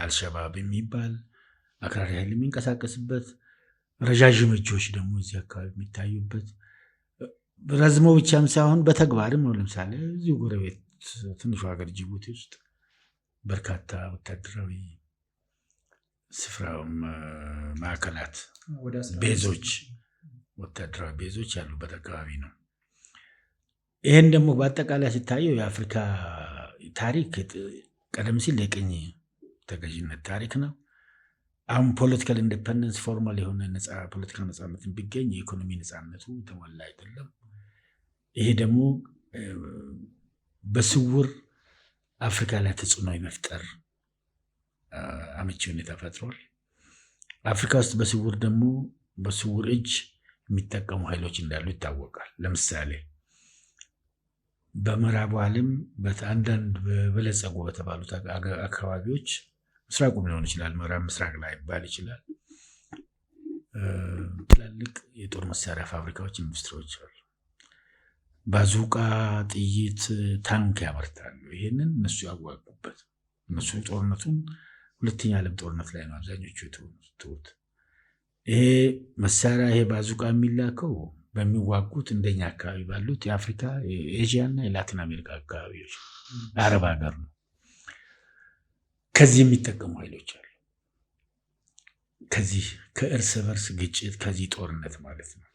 አልሸባብ የሚባል አክራሪ ኃይል የሚንቀሳቀስበት፣ ረዣዥም እጆች ደግሞ እዚህ አካባቢ የሚታዩበት፣ ረዝሞ ብቻም ሳይሆን በተግባርም ነው። ለምሳሌ እዚሁ ጎረቤት ትንሹ ሀገር ጅቡቲ ውስጥ በርካታ ወታደራዊ ስፍራ ማዕከላት፣ ቤዞች፣ ወታደራዊ ቤዞች ያሉበት አካባቢ ነው። ይህን ደግሞ በአጠቃላይ ሲታየው የአፍሪካ ታሪክ ቀደም ሲል የቅኝ ተገዥነት ታሪክ ነው። አሁን ፖለቲካል ኢንዲፐንደንስ ፎርማል የሆነ ፖለቲካል ነፃነትን ቢገኝ የኢኮኖሚ ነፃነቱ ተሟላ አይደለም። ይሄ ደግሞ በስውር አፍሪካ ላይ ተጽዕኖ የመፍጠር አመቺ ሁኔታ ፈጥሯል። አፍሪካ ውስጥ በስውር እጅ የሚጠቀሙ ኃይሎች እንዳሉ ይታወቃል። ለምሳሌ በምዕራቡ ዓለም አንዳንድ በበለጸጉ በተባሉት አካባቢዎች ምስራቁም ሊሆን ይችላል፣ ምዕራብ ምስራቅ ላይ ይባል ይችላል፣ ትላልቅ የጦር መሳሪያ ፋብሪካዎች፣ ኢንዱስትሪዎች አሉ። ባዙቃ፣ ጥይት፣ ታንክ ያመርታሉ። ይሄንን እነሱ ያዋጉበት፣ እነሱ ጦርነቱን ሁለተኛ ዓለም ጦርነት ላይ ነው አብዛኞቹ የተወጡት። ይሄ መሳሪያ ይሄ ባዙቃ የሚላከው በሚዋጉት እንደኛ አካባቢ ባሉት የአፍሪካ የኤዥያ እና የላቲን አሜሪካ አካባቢዎች አረብ ሀገር ነው። ከዚህ የሚጠቀሙ ኃይሎች አሉ። ከዚህ ከእርስ በርስ ግጭት ከዚህ ጦርነት ማለት ነው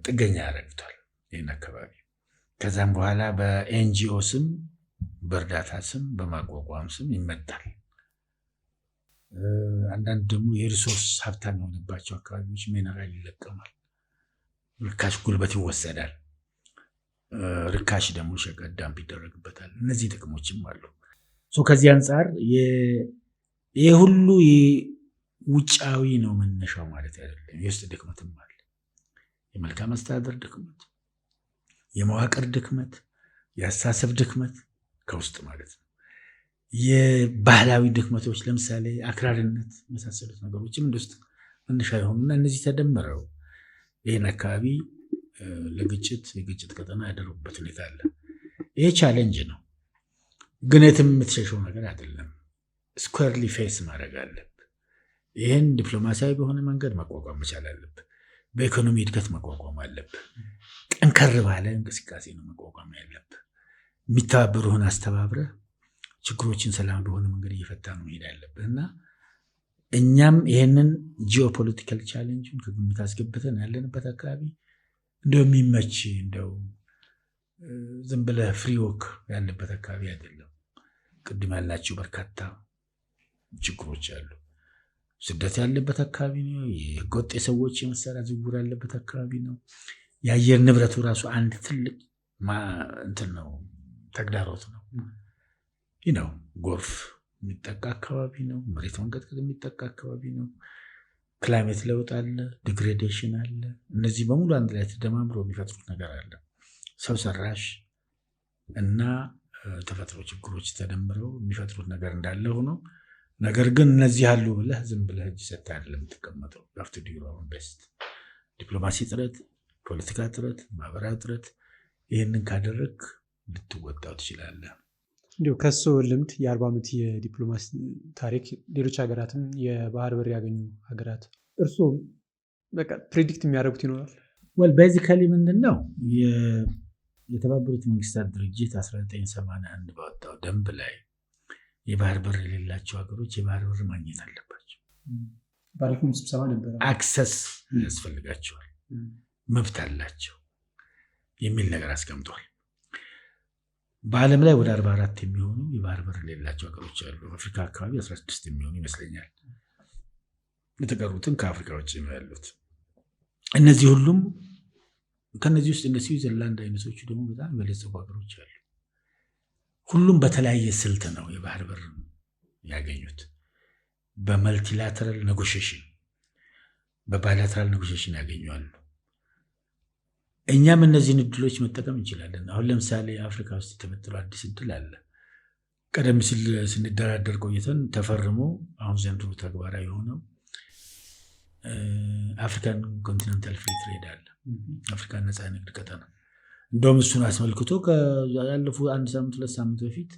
ጥገኛ ያደርጉታል ይህን አካባቢ። ከዛም በኋላ በኤንጂኦ ስም በእርዳታ ስም በማቋቋም ስም ይመጣል። አንዳንድ ደግሞ የሪሶርስ ሀብታም የሆነባቸው አካባቢዎች ሚነራል ይለቀማል። ርካሽ ጉልበት ይወሰዳል። ርካሽ ደግሞ ሸቀጥ ዳምፕ ይደረግበታል። እነዚህ ጥቅሞችም አሉ። ከዚህ አንጻር ይህ ሁሉ ውጫዊ ነው መነሻው ማለት አይደለም። የውስጥ ድክመትም አለ። የመልካም አስተዳደር ድክመት፣ የመዋቅር ድክመት፣ የአስተሳሰብ ድክመት ከውስጥ ማለት ነው። የባህላዊ ድክመቶች ለምሳሌ አክራሪነት የመሳሰሉት ነገሮችም እንደ ውስጥ መነሻ የሆኑና እነዚህ ተደምረው ይህን አካባቢ የግጭት ቀጠና ያደረጉበት ሁኔታ አለ። ይሄ ቻሌንጅ ነው፣ ግን የትም የምትሸሸው ነገር አይደለም። ስኩዌርሊ ፌስ ማድረግ አለብህ። ይህን ዲፕሎማሲያዊ በሆነ መንገድ መቋቋም መቻል አለብህ። በኢኮኖሚ እድገት መቋቋም አለብህ። ጠንከር ባለ እንቅስቃሴ ነው መቋቋም ያለብህ። የሚተባበሩህን አስተባብረህ ችግሮችን ሰላም በሆነ መንገድ እየፈታ ነው መሄድ ያለብህ እና እኛም ይህንን ጂኦፖለቲካል ቻሌንጅን ከግምት አስገብተን ያለንበት አካባቢ እንደው የሚመች እንደው ዝም ብለህ ፍሪ ወክ ያለበት አካባቢ አይደለም። ቅድም ያላቸው በርካታ ችግሮች አሉ። ስደት ያለበት አካባቢ ነው። የህገወጥ የሰዎች የመሳሪያ ዝውውር ያለበት አካባቢ ነው። የአየር ንብረቱ ራሱ አንድ ትልቅ እንትን ነው፣ ተግዳሮት ነው። ነው ጎርፍ የሚጠቃ አካባቢ ነው። መሬት መንቀጥቀጥ የሚጠቃ አካባቢ ነው። ክላይሜት ለውጥ አለ፣ ዲግሬዴሽን አለ። እነዚህ በሙሉ አንድ ላይ ተደማምሮ የሚፈጥሩት ነገር አለ። ሰው ሰራሽ እና ተፈጥሮ ችግሮች ተደምረው የሚፈጥሩት ነገር እንዳለ ሆኖ ነገር ግን እነዚህ አሉ ብለህ ዝም ብለህ እጅ ሰጥተህ አይደለም የምትቀመጠው። ሀፍቱ ዱ ዮር ኦውን ቤስት። ዲፕሎማሲ ጥረት፣ ፖለቲካ ጥረት፣ ማህበራዊ ጥረት፣ ይህንን ካደረግ ልትወጣው ትችላለህ። እንዲሁ ከሱ ልምድ የ40 ዓመት የዲፕሎማሲ ታሪክ ሌሎች ሀገራትም የባህር በር ያገኙ ሀገራት እርሱ በቃ ፕሬዲክት የሚያደርጉት ይኖራል? ቤዚካሊ ምንድን ነው የተባበሩት መንግስታት ድርጅት 1981 ባወጣው ደንብ ላይ የባህር በር የሌላቸው ሀገሮች የባህር በር ማግኘት አለባቸው። ባለፈው ስብሰባ ነበር። አክሰስ ያስፈልጋቸዋል፣ መብት አላቸው የሚል ነገር አስቀምጧል። በዓለም ላይ ወደ 44 የሚሆኑ የባህር በር የሌላቸው ሀገሮች አሉ። አፍሪካ አካባቢ 16 የሚሆኑ ይመስለኛል። የተቀሩትን ከአፍሪካ ውጭ ነው ያሉት። እነዚህ ሁሉም ከነዚህ ውስጥ እነ ስዊዘርላንድ አይነቶቹ ደግሞ በጣም የበለጸጉ ሀገሮች አሉ። ሁሉም በተለያየ ስልት ነው የባህር በር ያገኙት። በመልቲላተራል ኔጎሽዬሽን፣ በባይላተራል ኔጎሽዬሽን ያገኙአሉ። እኛም እነዚህን እድሎች መጠቀም እንችላለን። አሁን ለምሳሌ አፍሪካ ውስጥ የተፈጠረው አዲስ እድል አለ። ቀደም ሲል ስንደራደር ቆይተን ተፈርሞ አሁን ዘንድሮ ተግባራዊ የሆነው አፍሪካን ኮንቲኔንታል ፍሪ ትሬድ አለ። አፍሪካን ነፃ ንግድ ቀጠና። እንደውም እሱን አስመልክቶ ያለፉ 1 ሳምንት 2 ሳምንት በፊት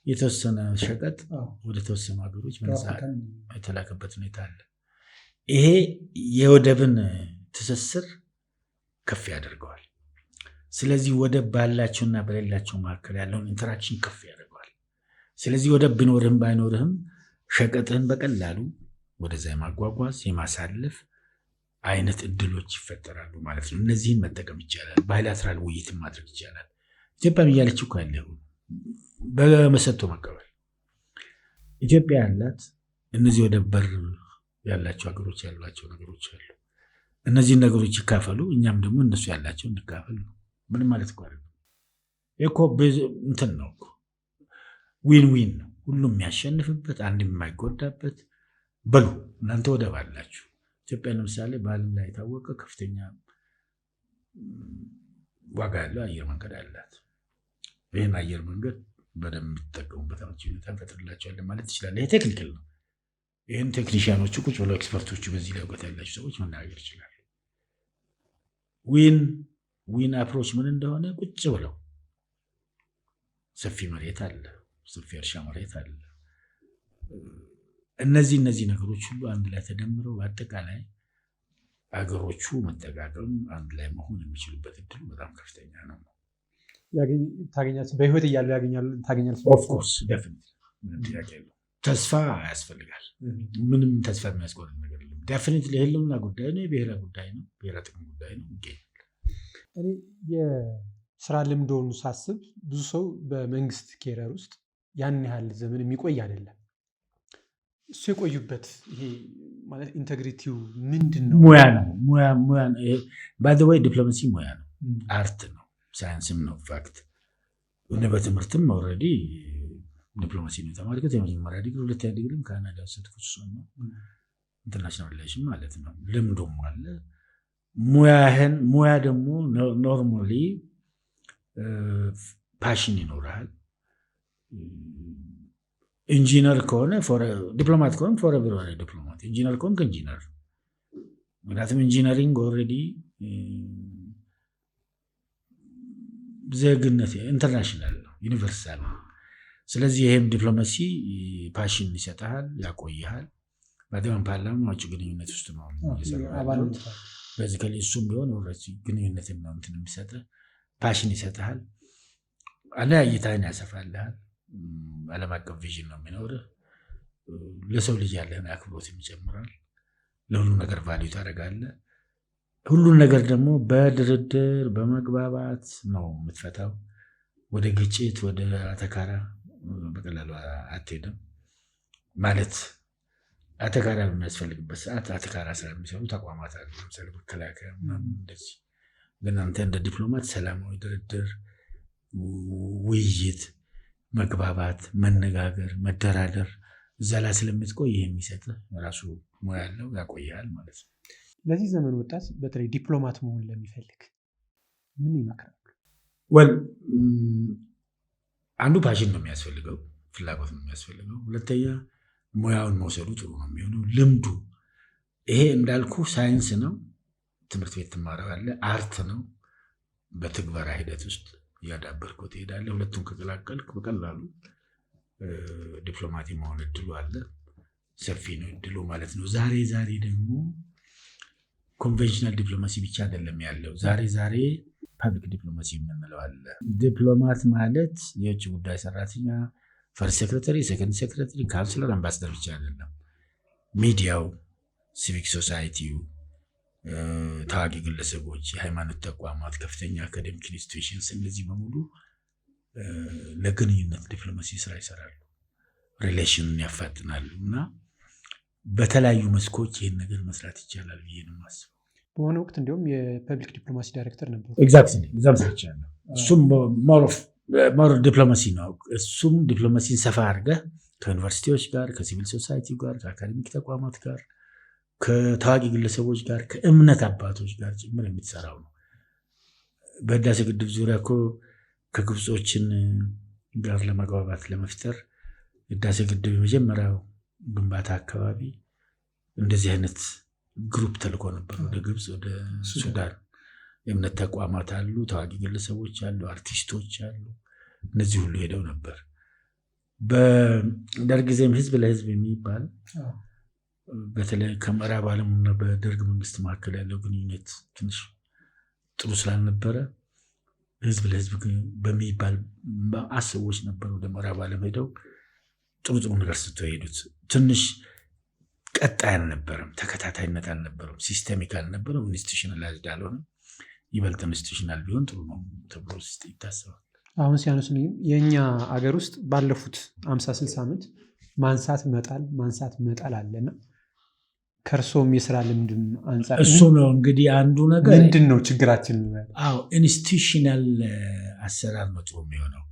የተወሰነ ሸቀጥ ወደ ተወሰኑ ሀገሮች በነፃ የተላከበት ሁኔታ አለ። ይሄ የወደብን ትስስር ከፍ ያደርገዋል። ስለዚህ ወደብ ባላቸውና በሌላቸው መካከል ያለውን ኢንተራክሽን ከፍ ያደርገዋል። ስለዚህ ወደብ ቢኖርህም ባይኖርህም ሸቀጥህን በቀላሉ ወደዛ የማጓጓዝ የማሳለፍ አይነት እድሎች ይፈጠራሉ ማለት ነው። እነዚህን መጠቀም ይቻላል። ባይላትራል ውይይትን ማድረግ ይቻላል። ኢትዮጵያም እያለች እኮ ያለው በመሰጥቶ መቀበል ኢትዮጵያ ያላት እነዚህ ወደብ በር ያላቸው ሀገሮች ያሏቸው ነገሮች አሉ። እነዚህን ነገሮች ይካፈሉ፣ እኛም ደግሞ እነሱ ያላቸው እንካፈል ነው። ምንም ማለት እኮ አይደለም። እኮ እንትን ነው እኮ ዊን ዊን ነው። ሁሉም የሚያሸንፍበት፣ አንድ የማይጎዳበት። በሉ እናንተ ወደብ አላችሁ። ኢትዮጵያ ለምሳሌ በዓለም ላይ የታወቀ ከፍተኛ ዋጋ ያለው አየር መንገድ አላት። ይህን አየር መንገድ በደንብ የሚጠቀሙበት ሁኔታ እንፈጥርላቸዋለን ማለት ትችላለህ። ይሄ ቴክኒካል ነው። ይህን ቴክኒሽያኖቹ ቁጭ ብለው ኤክስፐርቶቹ በዚህ ላይ እውቀት ያላቸው ሰዎች መናገር ይችላሉ። ዊን አፕሮች ምን እንደሆነ ቁጭ ብለው ሰፊ መሬት አለ፣ ሰፊ እርሻ መሬት አለ። እነዚህ ነገሮች ሁሉ አንድ ላይ ተደምረው በአጠቃላይ አገሮቹ መጠቃቀም አንድ ላይ መሆን የሚችሉበት እድሉ በጣም ከፍተኛ ነው። ታገኛለህ፣ በህይወት እያሉ ታገኛለህ። ኦፍኮርስ ዴፊኒትሊ፣ ምንም ጥያቄ የለውም። ተስፋ ያስፈልጋል። ምንም ተስፋ የሚያስቆርጥ ነገር የለም። ዴፊኒትሊ የህልውና ጉዳይ ነው፣ የብሔራዊ ጉዳይ ነው፣ ብሔራዊ ጥቅም ጉዳይ ነው። እኔ የስራ ልምዶውን ሳስብ ብዙ ሰው በመንግስት ኬሪየር ውስጥ ያን ያህል ዘመን የሚቆይ አይደለም። እሱ የቆዩበት ይሄ ማለት ኢንቴግሪቲው ምንድን ነው? ሙያ ነው። ባይ ዘ ወይ ዲፕሎማሲ ሙያ ነው፣ አርት ነው፣ ሳይንስም ነው። ፋክት በትምህርትም ኦልሬዲ ዲፕሎማሲ ነው የተማርኩት። የመጀመሪያ ዲግሪ፣ ሁለተኛ ዲግሪም ካናዳ ወሰድኩት። እሱ ነው ኢንተርናሽናል ሪሌሽን ማለት ነው። ልምዶም አለ። ሙያ ደግሞ ኖርማሊ ፓሽን ይኖርሃል። ኢንጂነር ከሆነ ዲፕሎማት ከሆነ ፎረቨር ሆነ ዲፕሎማት፣ ኢንጂነር ከሆነ ኢንጂነር። ምክንያቱም ኢንጂነሪንግ ኦልሬዲ ዜግነት ኢንተርናሽናል ነው፣ ዩኒቨርሳል ነው። ስለዚህ ይሄም ዲፕሎማሲ ፓሽን ይሰጥሃል፣ ያቆይሃል። በደም ፓርላማ ውጭ ግንኙነት ውስጥ ነው ይሰራል። በዚህ ከላይ እሱም ቢሆን ወራሲ ግንኙነትን ነው እንትን የሚሰጥህ፣ ፓሽን ይሰጥሃል፣ እይታህን ያሰፋልሃል። ዓለም አቀፍ ቪዥን ነው የሚኖርህ። ለሰው ልጅ ያለህን አክብሮት ይጨምራል። ለሁሉ ነገር ቫልዩ ታደርጋለህ። ሁሉን ነገር ደግሞ በድርድር በመግባባት ነው የምትፈታው። ወደ ግጭት ወደ አተካራ በቀላሉ አትሄድም። ማለት አተካራ በሚያስፈልግበት ሰዓት አተካራ ስራ የሚሰሩ ተቋማት አሉ። ለምሳሌ መከላከያ ምናምን እንደዚህ። ግን አንተ እንደ ዲፕሎማት ሰላማዊ ድርድር፣ ውይይት፣ መግባባት፣ መነጋገር፣ መደራደር እዛ ላይ ስለምትቆይ ይህ የሚሰጥህ ራሱ ሙያ ያለው ያቆያል ማለት ነው። ለዚህ ዘመን ወጣት በተለይ ዲፕሎማት መሆን ለሚፈልግ ምን ይመክራል? አንዱ ፓሽን ነው የሚያስፈልገው፣ ፍላጎት ነው የሚያስፈልገው። ሁለተኛ ሙያውን መውሰዱ ጥሩ ነው የሚሆነው። ልምዱ ይሄ እንዳልኩ ሳይንስ ነው፣ ትምህርት ቤት ትማረዋለህ። አርት ነው፣ በትግበራ ሂደት ውስጥ እያዳበርከው ትሄዳለህ። ሁለቱም ከቀላቀልክ በቀላሉ ዲፕሎማቲ መሆን እድሉ አለ። ሰፊ ነው እድሉ ማለት ነው። ዛሬ ደግሞ ኮንቬንሽናል ዲፕሎማሲ ብቻ አይደለም ያለው። ዛሬ ፐብሊክ ዲፕሎማሲ የምንለው አለ። ዲፕሎማት ማለት የውጭ ጉዳይ ሰራተኛ፣ ፈርስት ሴክሬታሪ፣ ሴኮንድ ሴክሬታሪ፣ ካውንስለር፣ አምባሳደር ብቻ አይደለም። ሚዲያው፣ ሲቪክ ሶሳይቲው፣ ታዋቂ ግለሰቦች፣ የሃይማኖት ተቋማት፣ ከፍተኛ አካዴሚክ ኢንስቲትዩሽንስ እነዚህ በሙሉ ለግንኙነት ዲፕሎማሲ ስራ ይሰራሉ፣ ሪሌሽንን ያፋጥናሉ። እና በተለያዩ መስኮች ይህን ነገር መስራት ይቻላል ብዬ ነው የማስበው። በሆነ ወቅት እንዲሁም የፐብሊክ ዲፕሎማሲ ዳይሬክተር ነበሩ። ኤግዛክትሊ እዛም ሰርቻለሁ። እሱም ሞር ዲፕሎማሲ ነው። እሱም ዲፕሎማሲን ሰፋ አድርገህ ከዩኒቨርሲቲዎች ጋር፣ ከሲቪል ሶሳይቲ ጋር፣ ከአካዴሚክ ተቋማት ጋር፣ ከታዋቂ ግለሰቦች ጋር፣ ከእምነት አባቶች ጋር ጭምር የምትሰራው ነው። በህዳሴ ግድብ ዙሪያ እኮ ከግብጾችን ጋር ለመግባባት ለመፍጠር ህዳሴ ግድብ የመጀመሪያው ግንባታ አካባቢ እንደዚህ አይነት ግሩፕ ተልኮ ነበር ወደ ግብፅ፣ ወደ ሱዳን። የእምነት ተቋማት አሉ፣ ታዋቂ ግለሰቦች አሉ፣ አርቲስቶች አሉ። እነዚህ ሁሉ ሄደው ነበር። በደርግ ጊዜም ህዝብ ለህዝብ የሚባል በተለይ ከምዕራብ ዓለሙና በደርግ መንግስት መካከል ያለው ግንኙነት ትንሽ ጥሩ ስላልነበረ ህዝብ ለህዝብ በሚባል ሰዎች ነበሩ ወደ ምዕራብ ዓለም ሄደው ጥሩ ነገር ስተው ሄዱት። ትንሽ ቀጣይ አልነበረም፣ ተከታታይነት አልነበረም፣ ሲስተሚክ አልነበረም፣ ኢንስቲቱሽናላይዝድ አልሆነም። ይበልጥ ኢንስቲቱሽናል ቢሆን ጥሩ ነው ተብሎ ይታሰባል። አሁን ሲያነሱ የእኛ አገር ውስጥ ባለፉት 50-60 ዓመት ማንሳት መጣል አለና ከእርሶም የስራ ልምድም አንጻር እሱ ነው እንግዲህ አንዱ ነገር ምንድን ነው ችግራችን? ኢንስቲቱሽናል አሰራር ነው ጥሩ የሚሆነው።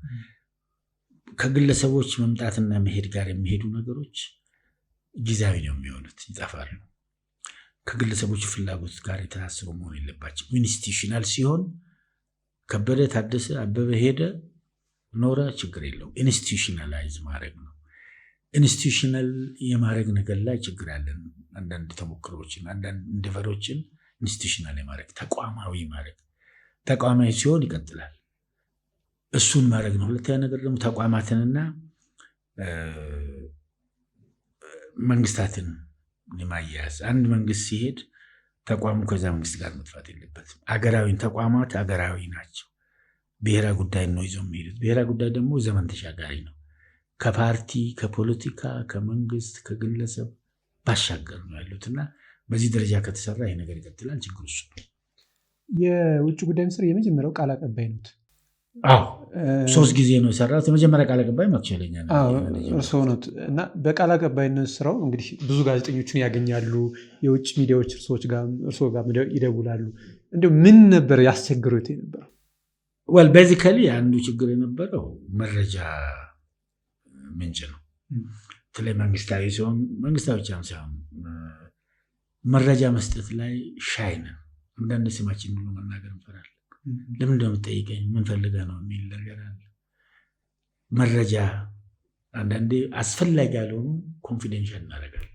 ከግለሰቦች መምጣትና መሄድ ጋር የሚሄዱ ነገሮች ጊዜያዊ ነው የሚሆኑት፣ ይጠፋሉ። ከግለሰቦች ፍላጎት ጋር የተሳሰሩ መሆን የለባቸው። ኢንስቲቱሽናል ሲሆን ከበደ፣ ታደሰ፣ አበበ ሄደ ኖረ ችግር የለው። ኢንስቲቱሽናላይዝ ማድረግ ነው። ኢንስቲቱሽናል የማድረግ ነገር ላይ ችግር ያለን አንዳንድ ተሞክሮችን አንዳንድ ኢንዲቨሮችን ኢንስቲቱሽናል የማድረግ ተቋማዊ ማድረግ። ተቋማዊ ሲሆን ይቀጥላል። እሱን ማድረግ ነው። ሁለተኛ ነገር ደግሞ ተቋማትንና መንግስታትን የማያያዝ። አንድ መንግስት ሲሄድ ተቋሙ ከዛ መንግስት ጋር መጥፋት የለበትም። አገራዊን ተቋማት አገራዊ ናቸው። ብሔራዊ ጉዳይ ነው ይዞ የሚሄዱት። ብሔራዊ ጉዳይ ደግሞ ዘመን ተሻጋሪ ነው። ከፓርቲ ከፖለቲካ ከመንግስት ከግለሰብ ባሻገር ነው ያሉት እና በዚህ ደረጃ ከተሰራ ይሄ ነገር ይቀጥላል። ችግሩ እሱ ነው። የውጭ ጉዳይ ሚኒስትር የመጀመሪያው ቃል አቀባይ ነው። 3 ጊዜ ነው የሰራሁት። የመጀመሪያ ቃል አቀባይ ማክቸለኛ እርስዎ ነው እና በቃል አቀባይነት ስራው እንግዲህ ብዙ ጋዜጠኞችን ያገኛሉ። የውጭ ሚዲያዎች እርስዎ ጋር ይደውላሉ። እንዲሁ ምን ነበር ያስቸግሩት የነበረው? ቤዚካሊ አንዱ ችግር የነበረው መረጃ ምንጭ ነው። በተለይ መንግስታዊ ሲሆን መንግስታዊ ብቻ ሳይሆን መረጃ መስጠት ላይ ሻይ ነን። አንዳንድ ስማችን ብሎ መናገር እንፈራለን። ለምን እንደምትጠይቀኝ ምን ፈልገህ ነው የሚል ነገር አለ። መረጃ አንዳንዴ አስፈላጊ ያልሆኑ ኮንፊደንሻል እናደርጋለን።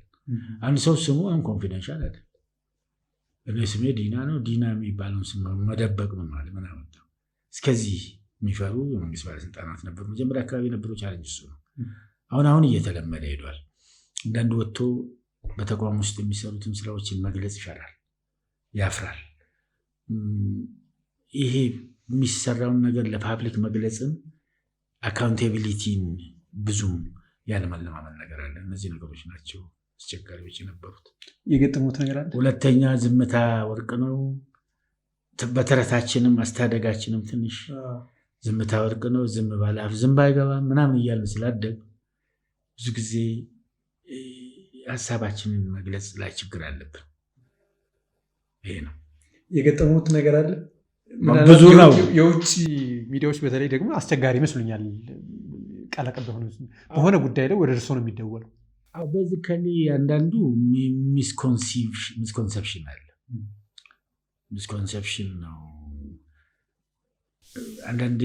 አንድ ሰው ስሙ አሁን ኮንፊደንሻል አይደለም። እኔ ስሜ ዲና ነው። ዲና የሚባለውን ስም መደበቅ ነው ማለት ምን አመጣው? እስከዚህ የሚፈሩ የመንግስት ባለስልጣናት ነበሩ። መጀመሪያ አካባቢ የነበረው ቻሌንጅ እሱ ነው። አሁን እየተለመደ ሄዷል። አንዳንድ ወጥቶ በተቋም ውስጥ የሚሰሩትን ስራዎችን መግለጽ ይፈራል፣ ያፍራል። ይሄ የሚሰራውን ነገር ለፓብሊክ መግለጽን አካውንታቢሊቲን ብዙም ያለመለማመን ነገር አለ። እነዚህ ነገሮች ናቸው አስቸጋሪዎች የነበሩት። የገጠሙት ነገር አለ። ሁለተኛ ዝምታ ወርቅ ነው። በተረታችንም አስተዳደጋችንም ትንሽ ዝምታ ወርቅ ነው፣ ዝም ባለ አፍ ዝም ባይገባም ምናምን እያልን ስላደግ ብዙ ጊዜ ሀሳባችንን መግለጽ ላይ ችግር አለብን። ይሄ ነው የገጠሙት ነገር አለ። ብዙ ነው። የውጭ ሚዲያዎች በተለይ ደግሞ አስቸጋሪ ይመስሉኛል። ቃል አቀባይ በሆነ ጉዳይ ላይ ወደ እርስዎ ነው የሚደወለው። ቤዚካሊ አንዳንዱ ሚስኮንሰፕሽን አለ። ሚስኮንሰፕሽን ነው። አንዳንዴ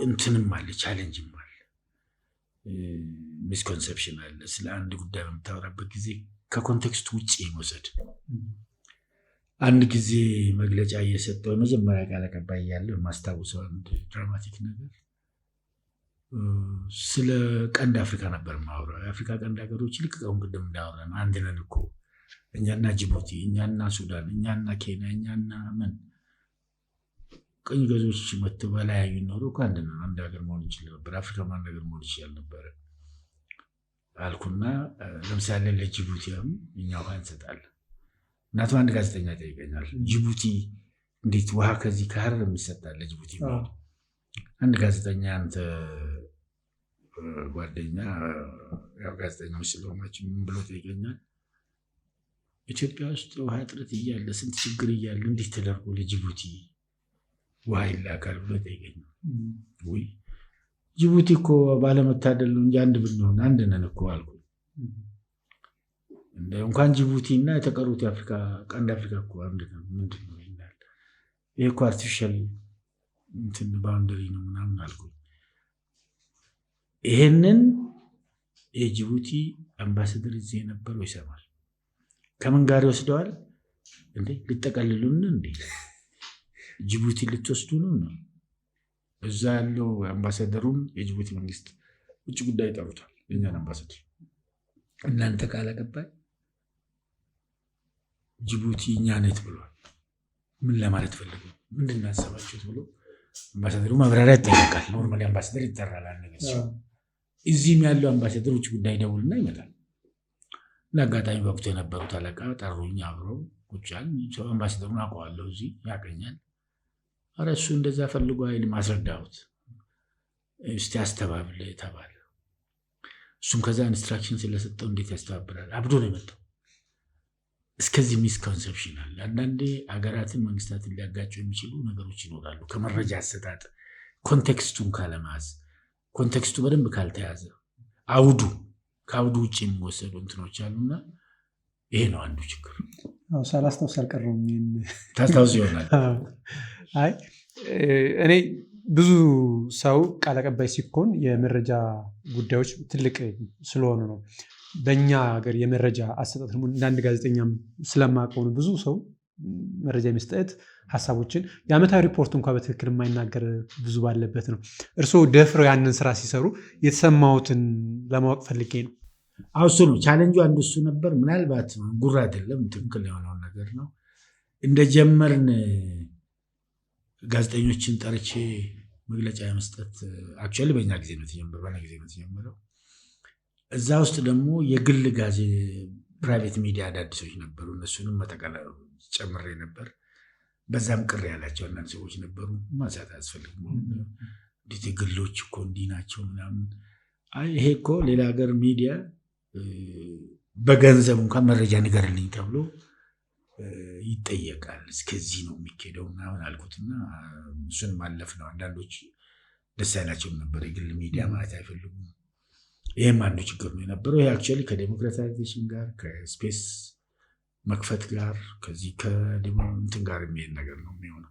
እንትንም አለ፣ ቻሌንጅም አለ፣ ሚስኮንሰፕሽን አለ። ስለ አንድ ጉዳይ በምታወራበት ጊዜ ከኮንቴክስቱ ውጭ መውሰድ። አንድ ጊዜ መግለጫ እየሰጠው የመጀመሪያ ቃል አቀባይ ያለው የማስታውሰው አንድ ድራማቲክ ነገር ስለ ቀንድ አፍሪካ ነበር ማውራው። የአፍሪካ ቀንድ ሀገሮች ልክ ቀውን ቅድም እንዳወራን አንድ ነን እኮ እኛና ጅቡቲ፣ እኛና ሱዳን፣ እኛና ኬንያ፣ እኛና ምን ቅኝ ገዞች መጥተው በላያዩ ኖሮ እኮ አንድ ሀገር መሆን ይችል ነበር። አፍሪካ አንድ ሀገር መሆን ይችላል ነበር አልኩና ለምሳሌ ለጅቡቲ እኛ ውሃ እንሰጣለን። እናቱ አንድ ጋዜጠኛ ጠይቀኛል፣ ጅቡቲ እንዴት ውሃ ከዚህ ከሀረር የሚሰጣል ለጅቡቲ? አንድ ጋዜጠኛ አንተ ጓደኛ ያው ጋዜጠኞች ስለሆናችሁ ምን ብሎ ጠይቀኛል፣ ኢትዮጵያ ውስጥ ውሃ እጥረት እያለ ስንት ችግር እያለ እንዴት ተደርጎ ለጅቡቲ ውሃ ይላካል ብሎ ጠይቀኛል። ወይ ጅቡቲ እኮ ባለመታደል ነው እንጂ አንድ ብንሆን አንድ ነን እኮ አልኩ። እንኳን ጅቡቲ እና የተቀሩት የአፍሪካ ቀንድ አፍሪካ እኮ አንድ ነው። ምንድን ነው ይላል። ይሄ እኮ አርቲፊሻል እንትን ባውንደሪ ነው ምናምን አልኩ። ይሄንን የጅቡቲ አምባሳደር እዚህ የነበረው ይሰማል። ከምን ጋር ይወስደዋል እንዴ? ሊጠቀልሉን እንዴ? ጅቡቲ ልትወስዱ ነው? እዛ ያለው አምባሳደሩን የጅቡቲ መንግስት ውጭ ጉዳይ ይጠሩታል። የእኛን አምባሳደር እናንተ ቃል አቀባይ ጅቡቲ እኛ ነት ብሏል። ምን ለማለት ፈልጉ? ምንድን ነው ያሰባችሁት ብሎ አምባሳደሩ ማብራሪያ ይጠይቃል። ኖርማሊ አምባሳደር ይጠራል። እዚህም ያለው አምባሳደር ውጭ ጉዳይ ደውልና ይመጣል። ለአጋጣሚ በወቅቱ የነበሩት አለቃ ጠሩኝ። አብረው ቁጫል። አምባሳደሩን አውቀዋለሁ፣ እዚህ ያገኛል። ኧረ እሱ እንደዛ ፈልጎ አይል ማስረዳሁት። እስቲ አስተባብል ተባለ። እሱም ከዛ ኢንስትራክሽን ስለሰጠው እንዴት ያስተባብራል? አብዶ ነው የመጣው። እስከዚህ ሚስኮንሰፕሽን አለ። አንዳንዴ ሀገራትን መንግስታትን ሊያጋጩ የሚችሉ ነገሮች ይኖራሉ። ከመረጃ አሰጣጥ ኮንቴክስቱን ካለማዝ፣ ኮንቴክስቱ በደንብ ካልተያዘ ከአውዱ ውጭ የሚወሰዱ እንትኖች አሉና ይሄ ነው አንዱ ችግር። ሳላስታውስ አልቀረም። ታስታውስ ይሆናል። አይ እኔ ብዙ ሰው ቃል አቀባይ ሲኮን የመረጃ ጉዳዮች ትልቅ ስለሆኑ ነው። በእኛ ሀገር የመረጃ አሰጣጥ ደግሞ እንዳንድ ጋዜጠኛም ስለማውቀው ነው። ብዙ ሰው መረጃ የመስጠት ሀሳቦችን የዓመታዊ ሪፖርት እንኳ በትክክል የማይናገር ብዙ ባለበት ነው። እርስዎ ደፍረው ያንን ስራ ሲሰሩ የተሰማሁትን ለማወቅ ፈልጌ ነው። እሱ ነው ቻሌንጁ። አንዱ እሱ ነበር። ምናልባት ጉራ አይደለም፣ ትክክል የሆነውን ነገር ነው። እንደጀመርን ጋዜጠኞችን ጠርቼ መግለጫ የመስጠት አክቹዋሊ በእኛ ጊዜ ነው የተጀመረው። እዛ ውስጥ ደግሞ የግል ፕራይቬት ሚዲያ አዳዲሶች ነበሩ። እነሱንም መጠቃለያ ጨምሬ ነበር። በዛም ቅር ያላቸው አንዳንድ ሰዎች ነበሩ። ማንሳት አያስፈልግም። እንዴት የግሎች እኮ እንዲህ ናቸው ምናምን። ይሄ እኮ ሌላ ሀገር ሚዲያ በገንዘብ እንኳን መረጃ ንገርልኝ ተብሎ ይጠየቃል። እስከዚህ ነው የሚኬደው ምናምን አልኩትና እሱን ማለፍ ነው። አንዳንዶች ደስ አይላቸውም ነበር። የግል ሚዲያ ማለት አይፈልጉም። ይህም አንዱ ችግር ነው የነበረው። ይህ አክቹዋሊ ከዴሞክራታይዜሽን ጋር ከስፔስ መክፈት ጋር ከዚህ ከዲሞንትን ጋር የሚሄድ ነገር ነው የሚሆነው።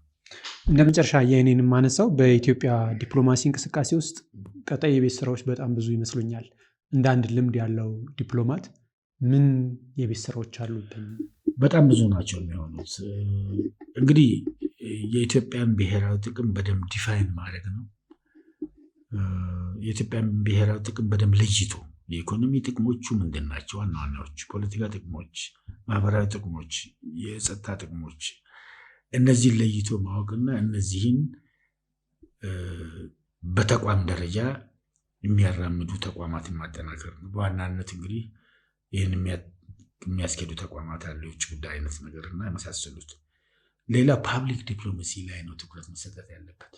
እንደ መጨረሻ የእኔን የማነሳው በኢትዮጵያ ዲፕሎማሲ እንቅስቃሴ ውስጥ ቀጣይ የቤት ስራዎች በጣም ብዙ ይመስሉኛል። እንደ አንድ ልምድ ያለው ዲፕሎማት ምን የቤት ስራዎች አሉብን? በጣም ብዙ ናቸው የሚሆኑት። እንግዲህ የኢትዮጵያን ብሔራዊ ጥቅም በደንብ ዲፋይን ማድረግ ነው። የኢትዮጵያን ብሔራዊ ጥቅም በደንብ ለይቶ የኢኮኖሚ ጥቅሞቹ ምንድን ናቸው? ዋና ዋናዎች ፖለቲካ ጥቅሞች፣ ማህበራዊ ጥቅሞች፣ የጸጥታ ጥቅሞች፣ እነዚህን ለይቶ ማወቅና እነዚህን በተቋም ደረጃ የሚያራምዱ ተቋማትን ማጠናከር ነው በዋናነት። እንግዲህ ይህን የሚያስኬዱ ተቋማት አሉ፣ የውጭ ጉዳይ አይነት ነገርና የመሳሰሉት። ሌላ ፓብሊክ ዲፕሎማሲ ላይ ነው ትኩረት መሰጠት ያለበት።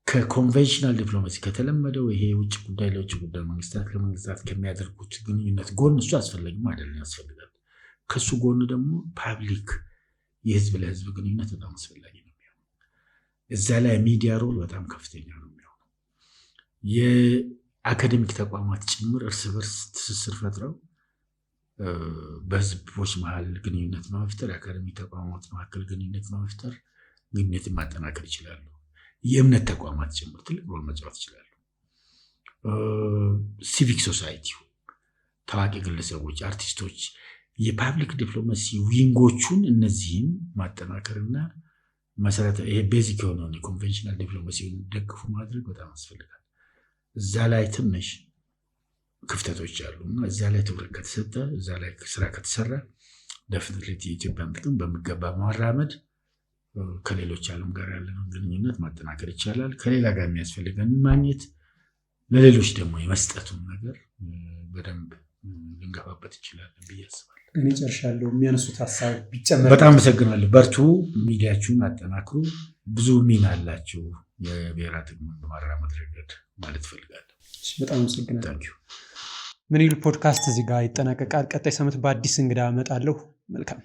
ከኮንቬንሽናል ዲፕሎማሲ ከተለመደው ይሄ ውጭ ጉዳይ ለውጭ ጉዳይ መንግስታት ከመንግስታት ከሚያደርጉት ግንኙነት ጎን እሱ አስፈላጊም አይደለም፣ ያስፈልጋል። ከሱ ጎን ደግሞ ፓብሊክ የህዝብ ለህዝብ ግንኙነት በጣም አስፈላጊ ነው የሚሆነው። እዛ ላይ ሚዲያ ሮል በጣም ከፍተኛ ነው የሚሆነው። የአካዴሚክ ተቋማት ጭምር እርስ በርስ ትስስር ፈጥረው በህዝቦች መሀል ግንኙነት በመፍጠር የአካዴሚክ ተቋማት መካከል ግንኙነት በመፍጠር ግንኙነትን ማጠናከር ይችላሉ። የእምነት ተቋማት ጭምር ትልቅ ሮል መጫወት ይችላሉ። ሲቪክ ሶሳይቲው፣ ታዋቂ ግለሰቦች፣ አርቲስቶች፣ የፓብሊክ ዲፕሎማሲ ዊንጎቹን እነዚህን ማጠናከርና መሰረታዊ ይሄ ቤዚክ የሆነውን የኮንቬንሽናል ዲፕሎማሲውን ደግፉ ማድረግ በጣም ያስፈልጋል። እዛ ላይ ትንሽ ክፍተቶች አሉ እና እዛ ላይ ትኩረት ከተሰጠ፣ እዛ ላይ ስራ ከተሰራ ደፍኒትሊ የኢትዮጵያን ጥቅም በሚገባ ማራመድ ከሌሎች ዓለም ጋር ያለንን ግንኙነት ማጠናከር ይቻላል። ከሌላ ጋር የሚያስፈልገን ማግኘት፣ ለሌሎች ደግሞ የመስጠቱን ነገር በደንብ ልንገባበት ይችላል ብዬ አስባለሁ። እኔ ጨርሻለሁ። የሚያነሱት ሀሳብ ቢጨመር። በጣም አመሰግናለሁ። በርቱ፣ ሚዲያችሁን አጠናክሩ። ብዙ ሚና አላችሁ የብሔራዊ ጥቅምን በማራመድ ረገድ ማለት እፈልጋለሁ። በጣም አመሰግናለሁ። ምን ይሉ ፖድካስት እዚህ ጋር ይጠናቀቃል። ቀጣይ ሳምንት በአዲስ እንግዳ እመጣለሁ። መልካም